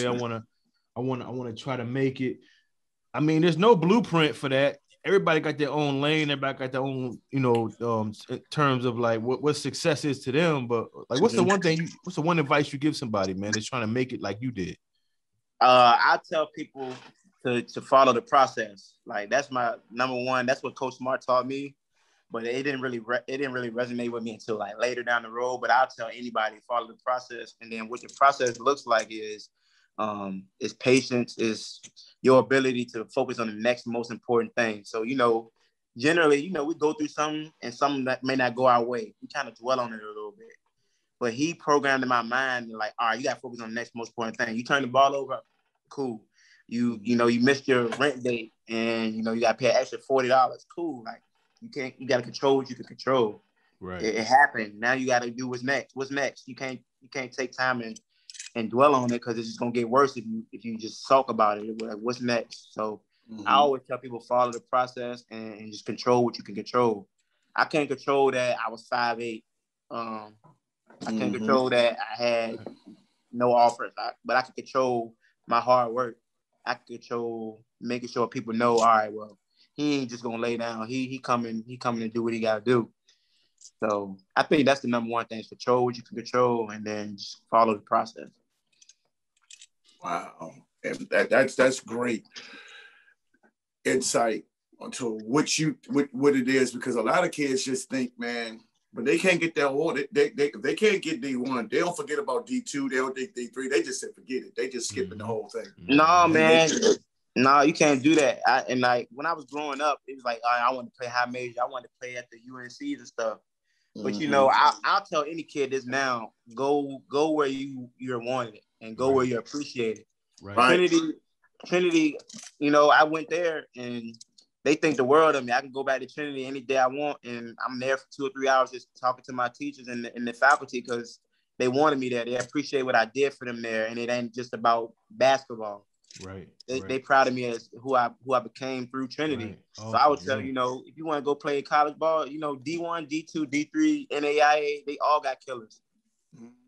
I want to try to make it. I mean, there's no blueprint for that. Everybody got their own lane. Everybody got their own, you know, in terms of like what success is to them. But like, what's the one advice you give somebody, man, that's trying to make it like you did? I tell people to follow the process. Like that's my number one. That's what Coach Smart taught me. But it didn't really resonate with me until like later down the road. But I'll tell anybody follow the process, and then what the process looks like is patience, is your ability to focus on the next most important thing. So, you know, generally, you know, we go through something and something that may not go our way. We kind of dwell on it a little bit. But he programmed in my mind, like, all right, you got to focus on the next most important thing. You turn the ball over, cool. You know, you missed your rent date and, you know, you got to pay an extra $40. Cool. Like, you got to control what you can control. Right. It happened. Now you got to do what's next. What's next? You can't take time and dwell on it because it's just gonna get worse if you just talk about it. Like, what's next? So I always tell people follow the process and just control what you can control. I can't control that I was 5'8". I can't control that I had no offers, but I can control my hard work. I can control making sure people know, all right, well, he ain't just gonna lay down. He coming to do what he gotta do. So I think that's the number one thing: is control what you can control, and then just follow the process. Wow, and that's great insight onto what it is, because a lot of kids just think, man, but they can't get that one. They can't get D1. They don't forget about D2. They don't think D3. They just say forget it. They just skipping the whole thing. No, man. No, you can't do that. And like when I was growing up, it was like I wanted to play high major. I wanted to play at the UNCs and stuff. But you know, I'll tell any kid this now: go where you're wanted and go where you're appreciated. Right. Trinity, you know, I went there and they think the world of me. I can go back to Trinity any day I want, and I'm there for 2 or 3 hours just talking to my teachers and the faculty because they wanted me there. They appreciate what I did for them there, and it ain't just about basketball. Right. They proud of me as who I became through Trinity. Right. Oh, so I would tell you know, if you want to go play college ball, you know, D1, D2, D3, NAIA, they all got killers.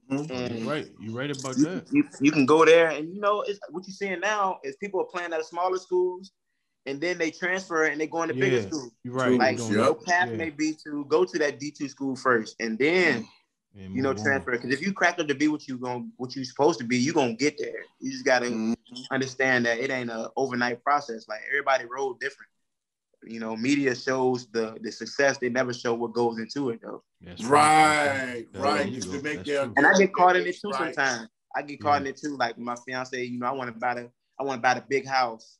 And you're right about that. You can go there, and you know, it's what you're seeing now is people are playing at smaller schools, and then they transfer and they go into bigger schools. You're right. Like your path may be to go to that D2 school first, and then you know transfer. Because if you crack up to be what you're supposed to be, you're gonna get there. You just gotta understand that it ain't an overnight process. Like everybody roll different. You know, media shows the success. They never show what goes into it though. That's right. To make their and I get caught in it too sometimes. I get caught in it too. Like my fiance, you know, I want to buy the big house.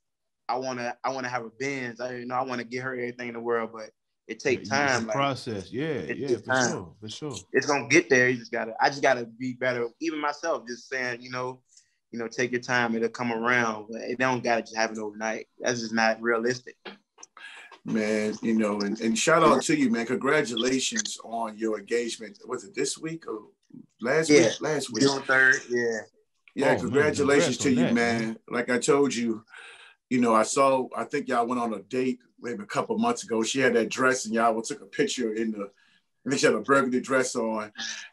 I want to have a Benz. I want to get her everything in the world, but it takes time. It's a process. For sure. It's gonna get there. I just gotta be better. Even myself, just saying, you know, take your time. It'll come around. But it don't gotta just happen overnight. That's just not realistic. Man, you know, and shout out to you, man. Congratulations on your engagement. Was it this week or last week? Last week. June 3rd. Yeah, congratulations to you, man. Like I told you, you know, I think y'all went on a date maybe a couple months ago. She had that dress and y'all took a picture I think she had a burgundy dress on.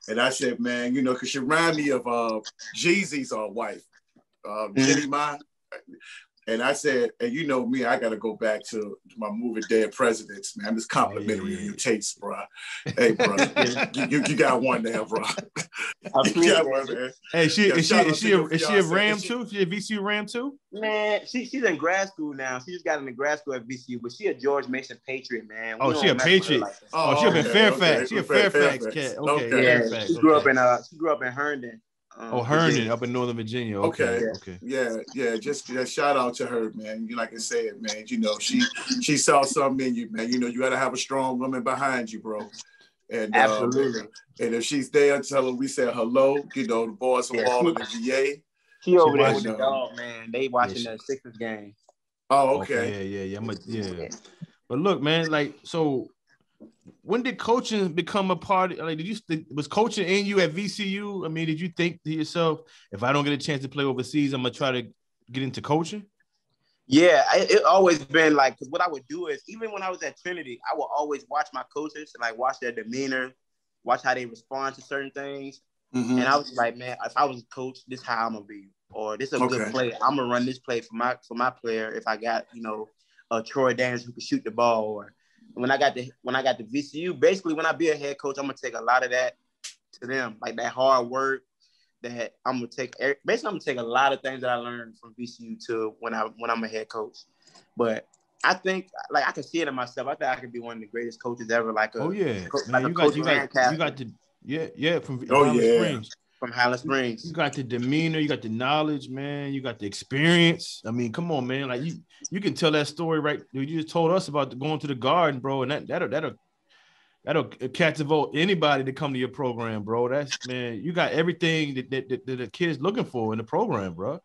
And I said, man, you know, because she reminded me of Jeezy's wife, Jenny Ma. And I said, and you know me, I got to go back to my movie Dead Presidents, man. I'm just complimentary of your taste, bro. Hey, bro, you got one there, bro. You got one, man. Hey, is she a Ram too? She a VCU Ram too? Man, she's in grad school now. She just got into grad school at VCU, but she a George Mason Patriot, man. She a Patriot. Like she up in Fairfax. Okay. She a Fairfax cat. Okay. Yeah, Fairfax. She grew up in Herndon. Herndon up in Northern Virginia. Okay. Yeah. Just shout out to her, man. You like I said, man. You know, she saw something in you, man. You know, you got to have a strong woman behind you, bro. And absolutely. And if she's there, tell her we said hello. You know, the boys from Ballin VA. She over there with the dog, man. They watching the Sixers game. Oh, okay. Yeah. But look, man, like so. When did coaching become a part? Like, was coaching in you at VCU? I mean, did you think to yourself, if I don't get a chance to play overseas, I'm gonna try to get into coaching? Yeah, it always been like, because what I would do is, even when I was at Trinity, I would always watch my coaches and like watch their demeanor, watch how they respond to certain things. And I was like, man, if I was a coach, this is how I'm gonna be, or this is a good play. I'm gonna run this play for my player. If I got, you know, a Troy Daniels who can shoot the ball, or when I got to VCU, basically when I be a head coach, I'm gonna take a lot of that to them, like that hard work. That I'm gonna take a lot of things that I learned from VCU to when I'm a head coach. But I think like I can see it in myself. I think I could be one of the greatest coaches ever. Like man, you got from Springs. From Highland Springs. You got the demeanor, you got the knowledge, man. You got the experience. I mean, come on, man. Like you can tell that story, right? You just told us about going to the Garden, bro, and that'll captivate anybody to come to your program, bro. That's, man, you got everything that the kids looking for in the program, bro.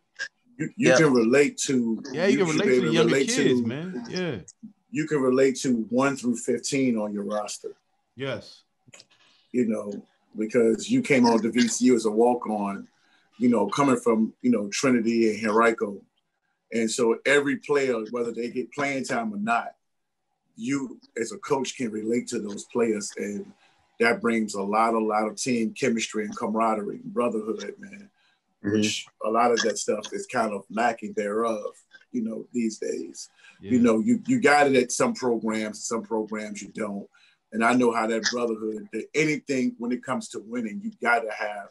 You can relate to. Yeah, you can relate to the younger kids, man. Yeah. You can relate to 1 through 15 on your roster. Yes. You know, because you came on to VCU as a walk-on, you know, coming from, you know, Trinity and Henrico. And so every player, whether they get playing time or not, you as a coach can relate to those players. And that brings a lot of team chemistry and camaraderie and brotherhood, man, which a lot of that stuff is kind of lacking thereof, you know, these days. Yeah. You know, you got it at some programs you don't. And I know how that brotherhood, that anything when it comes to winning, you got to have,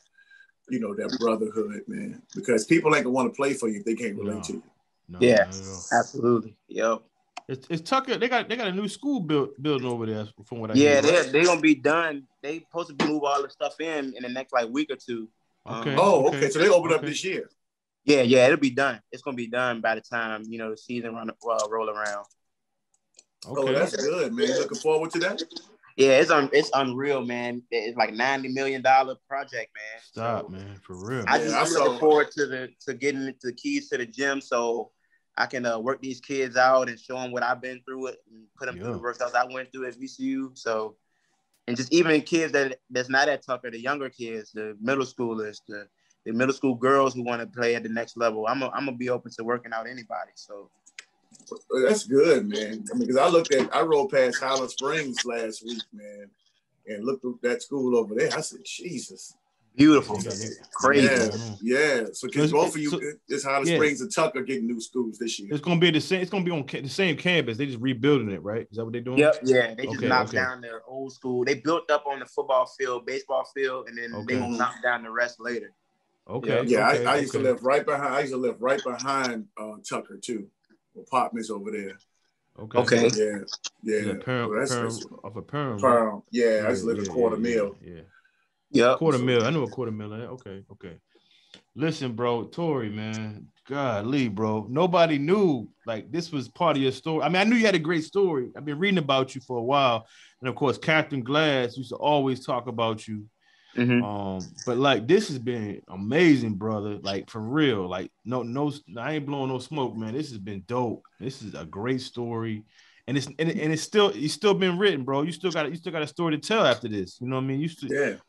you know, that brotherhood, man, because people ain't gonna want to play for you if they can't relate to you. No, yeah, absolutely. Yep. It's Tucker. They got a new school building over there from what I hear. Yeah, they're gonna be done. They supposed to move all the stuff in the next like week or two. Okay. Okay. So they open up this year. Yeah, it'll be done. It's gonna be done by the time, you know, the season roll around. Okay. Oh, that's good, man. Looking forward to that. Yeah, it's unreal, man. It's like $90 million project, man. Stop, man, for real. I'm looking forward to getting the keys to the gym. So I can work these kids out and show them what I've been through it and put them through the workouts I went through at VCU. So, and just even kids that's not at Tucker, the younger kids, the middle schoolers, the middle school girls who want to play at the next level. I'm gonna be open to working out anybody. So that's good, man. I mean, because I rolled past Highland Springs last week, man, and looked at that school over there. I said, Jesus. Beautiful. Crazy. Yeah. So can both of you, this Highland Springs and Tucker getting new schools this year? It's gonna be the same. It's gonna be on the same campus. They just rebuilding it, right? Is that what they're doing? Yep. Yeah. They just knocked down their old school. They built up on the football field, baseball field, and then they will knock down the rest later. Okay. Yeah. I used to live right behind. I used to live right behind Tucker too. Apartments over there. Okay. Yeah. Yeah. Of a perm. Perm. Yeah. I used to live in Quarter Mill. Yeah. Yeah, Quarter Mill. I know a Quarter Mill. Okay. Listen, bro, Torey, man, golly, bro, nobody knew like this was part of your story. I mean, I knew you had a great story. I've been reading about you for a while, and of course, Captain Glass used to always talk about you. But like this has been amazing, brother. Like for real. Like no, I ain't blowing no smoke, man. This has been dope. This is a great story. And it's still been written, bro. You still got a story to tell after this. You know what I mean?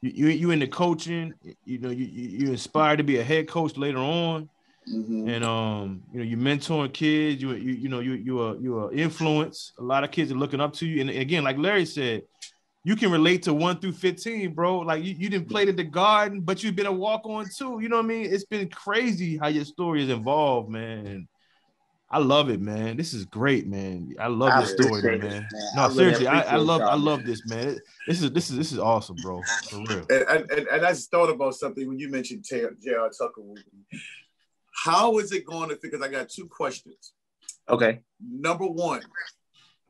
You in the coaching. You know, you inspired to be a head coach later on, and you know you mentoring kids. You are influence. A lot of kids are looking up to you. And again, like Larry said, you can relate to 1 through 15, bro. Like you didn't play at the Garden, but you've been a walk-on too. You know what I mean? It's been crazy how your story is involved, man. And I love it, man. This is great, man. I love this story, man. No, seriously, I love this, man. This is awesome, bro. For real. And I just thought about something when you mentioned J.R. Tucker. How is it going to? Because I got 2 questions. Okay. Number 1,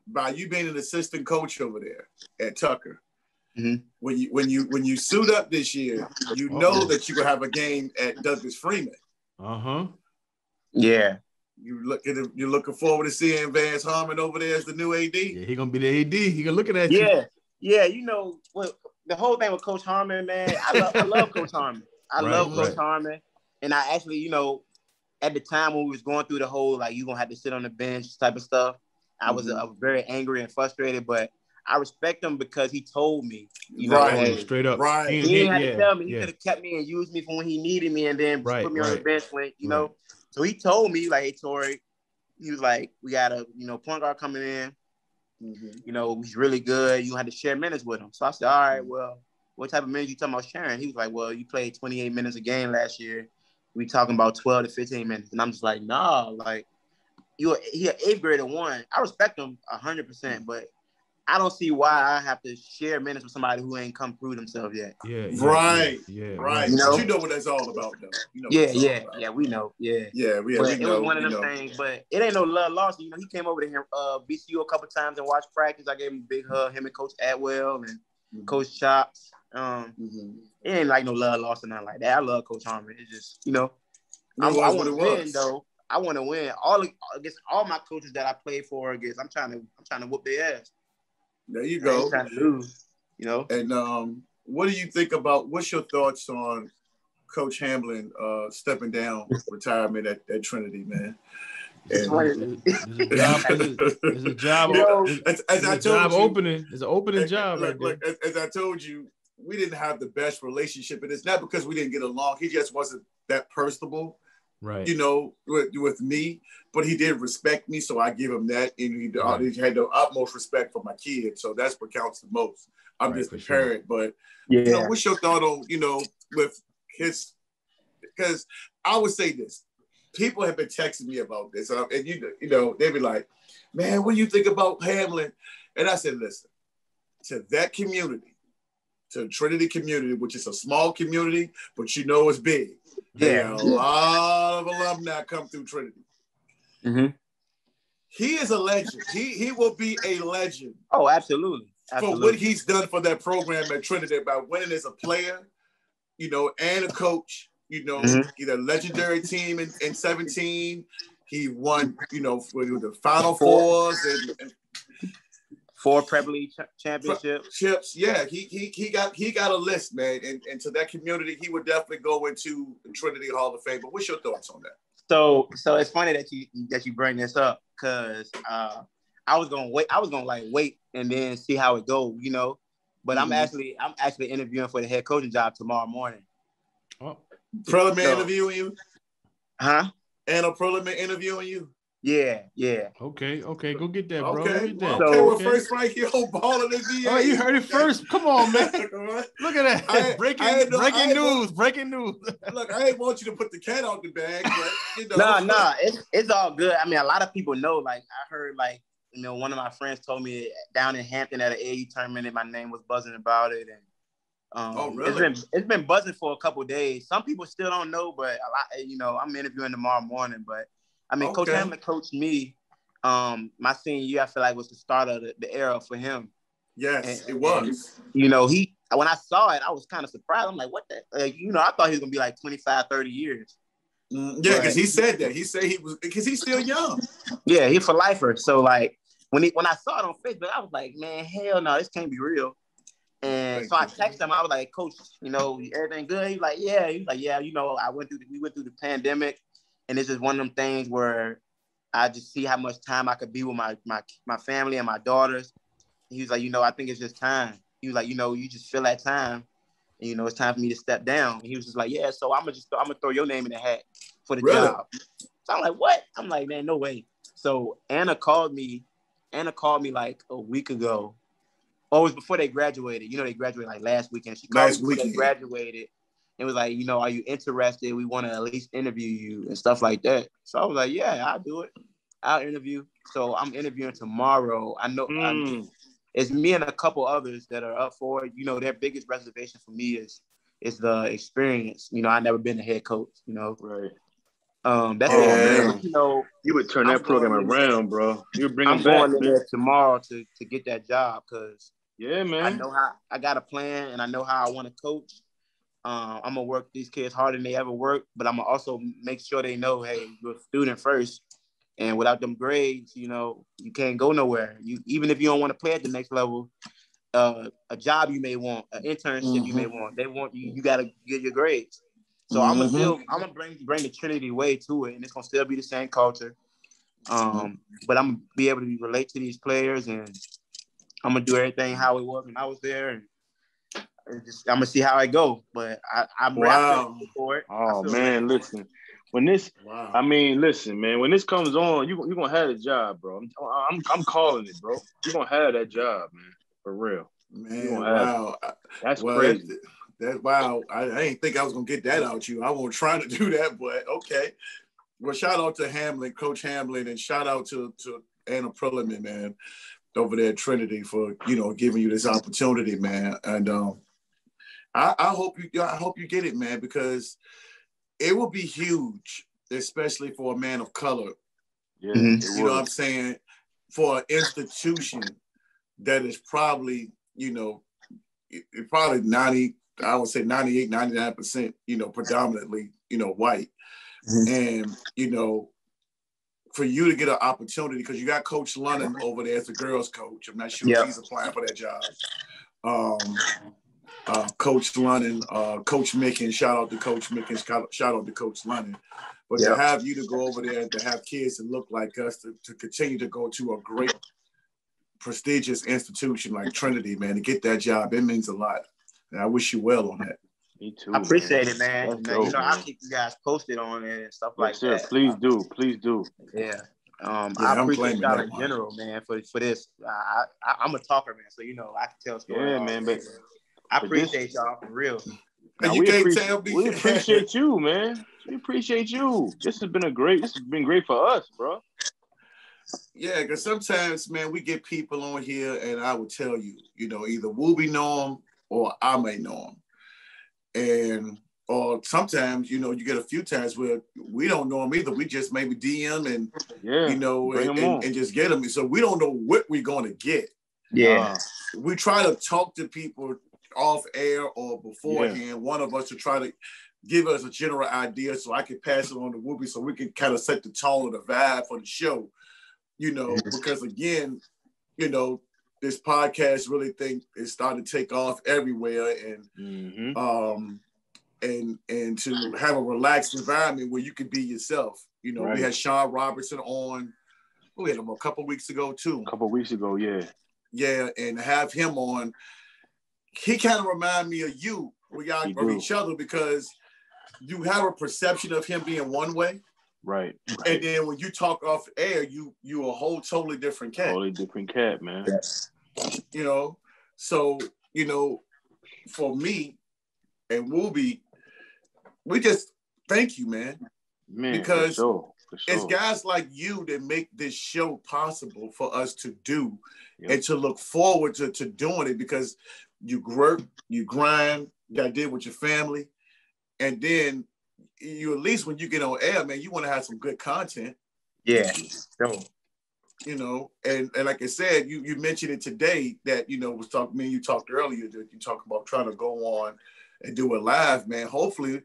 by you being an assistant coach over there at Tucker, when you suit up this year, you know that you're gonna have a game at Douglas Freeman. Yeah. You're looking forward to seeing Vance Harmon over there as the new AD. Yeah, he's gonna be the AD. He gonna looking at you. Yeah. You know what? The whole thing with Coach Harmon, man. I love Coach Harmon. I love Coach Harmon, and I actually, you know, at the time when we was going through the whole like you gonna have to sit on the bench type of stuff, I was very angry and frustrated, but I respect him because he told me, you know, straight up. Right. He didn't have to tell me. He could have kept me and used me for when he needed me, and then put me on the bench when you know. So he told me, like, hey, Torey, he was like, we got a, point guard coming in. You know, he's really good. You had to share minutes with him. So I said, all right, well, what type of minutes you talking about sharing? He was like, well, you played 28 minutes a game last year. We talking about 12 to 15 minutes. And I'm just like, nah, like, he an 8th grader 1. I respect him 100%, but I don't see why I have to share minutes with somebody who ain't come through themselves yet. Right. You know? But you know what that's all about, though. You know we know. We know. It was one of them things, but it ain't no love lost. You know, he came over to VCU a couple times and watched practice. I gave him a big hug. Him and Coach Atwell and Coach Chops. It ain't like no love lost or nothing like that. I love Coach Harmon. It's just, you know, I want to win though. I want to win. Against all my coaches that I played for against, I'm trying to whoop their ass. There you go. Trying to lose, you know. And what do you think about? What's your thoughts on Coach Hamlin stepping down retirement at Trinity, man? It's a job. Opening. It's an opening job. As I told you, we didn't have the best relationship, and it's not because we didn't get along. He just wasn't that personable. Right, you know, with me, but he did respect me, so I give him that, and he had the utmost respect for my kids, so that's what counts the most. I'm just a parent, but you know, what's your thought on, you know, with his? Because I would say this, people have been texting me about this, and you know, they'd be like, "Man, what do you think about Hamlin?" And I said, "Listen, to that community, to Trinity community, which is a small community, but you know it's big." Yeah, a lot of alumni come through Trinity. He is a legend. He will be a legend. Oh, absolutely. For what he's done for that program at Trinity by winning as a player, you know, and a coach. You know, he had a legendary team in 17. He won, you know, for the Final Fours and 4 Prep League championships. Yeah, he got a list, man, and to that community, he would definitely go into the Trinity Hall of Fame. But what's your thoughts on that? So it's funny that you bring this up because I was gonna wait and then see how it goes, you know. But I'm actually interviewing for the head coaching job tomorrow morning. Oh, Perlman interviewing you? Huh? Anna Perlman interviewing you? Yeah. Okay. Go get that, bro. Okay. Go get that. Well, first right here on Ballin VA. Oh, you heard it first. Come on, man. Look at that. Breaking news. Look, I ain't want you to put the cat out the bag, but you know. Nah, it's all good. I mean, a lot of people know. Like, I heard, like, you know, one of my friends told me down in Hampton at an AU tournament, my name was buzzing about it, and oh, really? It's been buzzing for a couple of days. Some people still don't know, but a lot, you know, I'm interviewing tomorrow morning. But I mean, Coach Hamlin coached me. My senior year, I feel like was the start of the era for him. Yes, it was. And, you know, when I saw it, I was kind of surprised. I'm like, what the? You know, I thought he was gonna be like 25, 30 years. Yeah, because he said that. He said he was because he's still young. Yeah, he's for lifer. So like when I saw it on Facebook, I was like, man, hell no, this can't be real. And so I texted him. I was like, Coach, you know, everything good? He was like, yeah. He was like, yeah. You know, we went through the pandemic, and it's just one of them things where I just see how much time I could be with my family and my daughters. He was like, you know, I think it's just time. He was like, you know, you just feel that time, and you know, it's time for me to step down. And he was just like, yeah. So I'm gonna throw your name in the hat for the job. So I'm like, what? I'm like, man, no way. So Anna called me like a week ago. Oh, it was before they graduated. You know, they graduated like last weekend. She called me before they graduated and was like, you know, are you interested? We want to at least interview you and stuff like that. So I was like, yeah, I'll do it. I'll interview. So I'm interviewing tomorrow. I know it's me and a couple others that are up for it. You know, their biggest reservation for me is the experience. You know, I've never been a head coach, you know. Right. That's all, man. You know, you would turn that program around, bro. You would bring them back. I'm going in there tomorrow to get that job because yeah, man. I know how I got a plan and I know how I want to coach. I'm gonna work these kids harder than they ever worked, but I'm gonna also make sure they know, hey, you're a student first, and without them grades, you know, you can't go nowhere. Even if you don't want to play at the next level, a job you may want, an internship you may want, they want you. You gotta get your grades. So I'm gonna bring the Trinity way to it, and it's gonna still be the same culture. But I'm gonna be able to relate to these players, and I'm gonna do everything how it was when I was there, and I'm gonna see how I go. But I'm ready for it. Oh man, listen. When this, I mean, listen, man. When this comes on, you gonna have a job, bro. I'm calling it, bro. You gonna have that job, man, for real. Man, wow, that's crazy. Wow, I didn't think I was gonna get that out you. I wasn't trying to do that, but okay. Well, shout out to Hamlin, Coach Hamlin, and shout out to Anna Perlman, man, over there at Trinity for, you know, giving you this opportunity, man. And I hope you get it, man, because it will be huge, especially for a man of color. Yeah, you know what I'm saying? For an institution that is probably, you know, it probably 98, 99%, you know, predominantly, you know, white. And, you know, for you to get an opportunity, because you got Coach London over there as the girls coach. I'm not sure if he's applying for that job. Coach London, Coach Mickens, shout out to Coach Mickens, shout out to Coach London. But to have you to go over there and to have kids that look like us to continue to go to a great, prestigious institution like Trinity, man, to get that job, it means a lot. And I wish you well on that. Me too. I appreciate it, man. Dope, you know, man. I'll keep you guys posted on it and stuff like that. Please do. Yeah. I appreciate y'all in general, man, for this. I'm a talker, man, so you know I can tell stories. Yeah, man, but I appreciate y'all for real. Now, we appreciate you, man. We appreciate you. This has been great for us, bro. Yeah, because sometimes, man, we get people on here, and I will tell you, you know, either Wooby know them or I may know them. Or sometimes, you know, you get a few times where we don't know them either. We just maybe DM and, you know, and just get them. So we don't know what we're going to get. Yeah. We try to talk to people off air or beforehand, one of us to try to give us a general idea so I can pass it on to Whoopi so we can kind of set the tone or the vibe for the show, you know, because again, you know, this podcast really think it's starting to take off everywhere. And and to have a relaxed environment where you can be yourself. You know, we had Sean Robertson on. We had him a couple weeks ago too. A couple weeks ago, yeah. Yeah, and have him on. He kind of remind me of you, of each other, because you have a perception of him being one way. Right. And then when you talk off air, you a whole totally different cat. Totally different cat, man. Yes. You know, so, you know, for me and Wooby, we just thank you, man. Because for sure. It's guys like you that make this show possible for us to do and to look forward to doing it, because you work, you grind, you got to deal with your family. And then you, at least when you get on air, man, you want to have some good content. Yeah. Sure. You know, and like I said, you mentioned it today that, you know, you talked earlier that you talked about trying to go on and do it live, man. Hopefully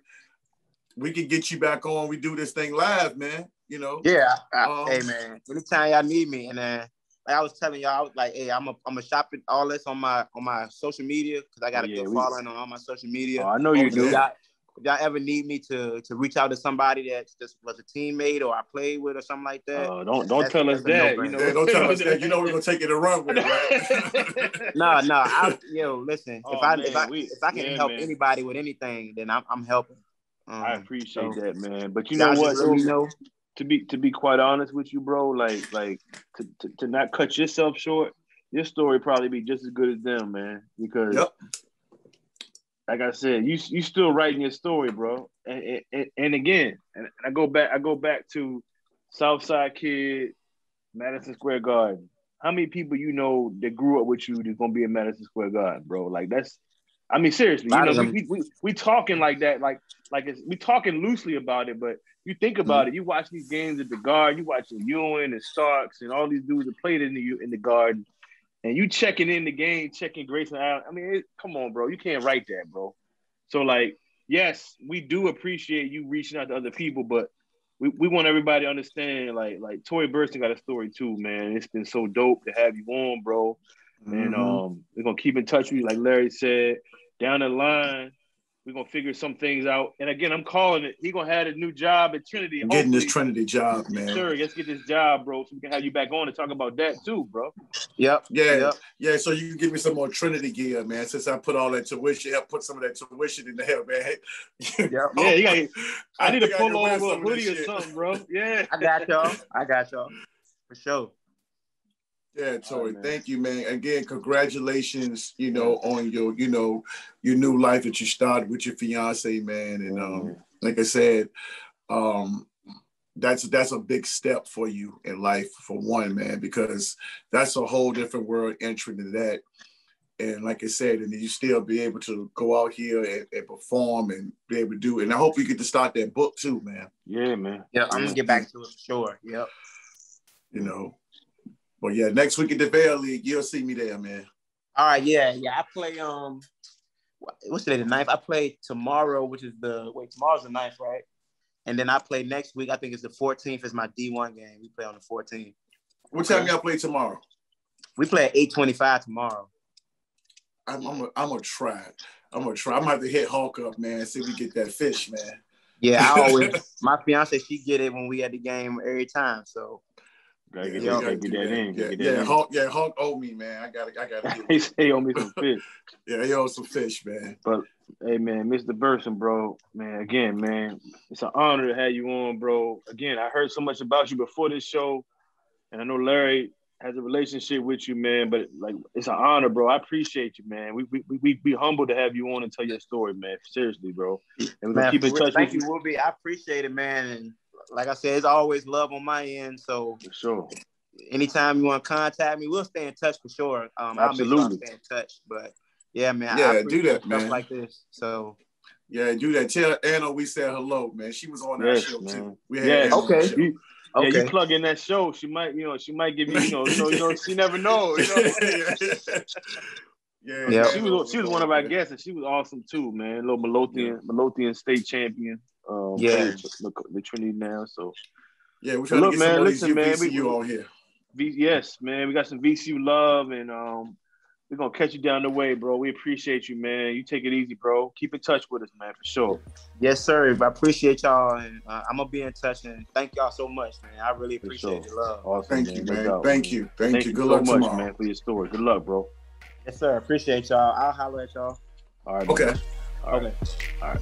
we can get you back on. We do this thing live, man. You know? Yeah. Hey, man, anytime y'all need me. And like I was telling y'all, I was like, hey, I'm a shopping all this on my social media, because I got a good following on all my social media. Oh, I know you do. If y'all ever need me to reach out to somebody that just was a teammate or I played with or something like that. Don't tell us that. You know, don't tell us that. You know we're gonna take it and run with it, right? No. Listen, if I can help anybody with anything, then I'm helping. I appreciate that, man. But you know what? To be quite honest with you, bro, like to not cut yourself short, your story probably be just as good as them, man. Because like I said, you still writing your story, bro. And again, and I go back to Southside kid, Madison Square Garden. How many people you know that grew up with you that's gonna be in Madison Square Garden, bro? Like that's, I mean, seriously, you know, we talking like that, like we talking loosely about it, but you think about it. You watch these games at the Garden, you watching Ewing and Starks and all these dudes that played in the Garden, and you checking in the game, checking Grayson out. I mean, come on, bro, you can't write that, bro. So like, yes, we do appreciate you reaching out to other people, but we want everybody to understand, like Torey Burston got a story too, man. It's been so dope to have you on, bro. And we're gonna keep in touch with you, like Larry said. Down the line, we're gonna figure some things out. And again, I'm calling it. He gonna have a new job at Trinity. I'm getting this Trinity job, man. Sure, let's get this job, bro, so we can have you back on and talk about that too, bro. Yep. Yeah. So you can give me some more Trinity gear, man. Since I put all that tuition, help put some of that tuition in there, man. Yeah, I need to pull over a hoodie or something, bro. Yeah. I got y'all. For sure. Yeah, Torey, thank you, man. Again, congratulations, you know, on your, you know, your new life that you started with your fiance, man. And like I said, that's a big step for you in life, for one, man, because that's a whole different world entering into that. And like I said, and you still be able to go out here and perform and be able to do it. And I hope you get to start that book too, man. Yeah, man. Yeah, I'm gonna get back to it for sure. Yep. You know. But yeah, next week at the Vale League, you'll see me there, man. All right, yeah. I play what's today, the 9th? I play tomorrow, which is tomorrow's the 9th, right? And then I play next week. I think it's the 14th is my D1 game. We play on the 14th. What time y'all play tomorrow? We play at 8:25 tomorrow. I'm gonna try. I'm gonna have to hit Hawk up, man. See if we get that fish, man. Yeah, my fiance, she get it when we at the game every time. So gotta get that in. Hawk owe me, man. I gotta he say he owe me some fish. Yeah, he owes some fish, man. But hey, man, Mr. Burston, bro, man, again, man, it's an honor to have you on, bro. Again, I heard so much about you before this show, and I know Larry has a relationship with you, man. But like, it's an honor, bro. I appreciate you, man. We be humbled to have you on and tell your story, man. Seriously, bro. And we're gonna keep in touch with you. Thank you, Whoopi. I appreciate it, man. And like I said, it's always love on my end. So for sure. Anytime you want to contact me, we'll stay in touch for sure. Absolutely. I'll stay in touch. But yeah, man. Yeah, I do that, stuff man. like this. So yeah, do that. Tell Anna we said hello, man. She was on that show man. too. We had Anna on the show. You plug in that show. She might give you, so she never knows. Yeah. She was one of our guests, and she was awesome too, man. Little Midlothian state champion. The Trinity now. So yeah, we're trying to get some of these VCU on here. Yes, man. We got some VCU love, and we're We're gonna catch you down the way, bro. We appreciate you, man. You take it easy, bro. Keep in touch with us, man, for sure. Yes, sir. I appreciate y'all, and I'm gonna be in touch. And thank y'all so much, man. I really appreciate your love. Awesome, Thank you, man. Thank you. Good so luck much, tomorrow, man, for your story. Good luck, bro. Yes, sir. Appreciate y'all. I'll holler at y'all. All right. Okay. All right.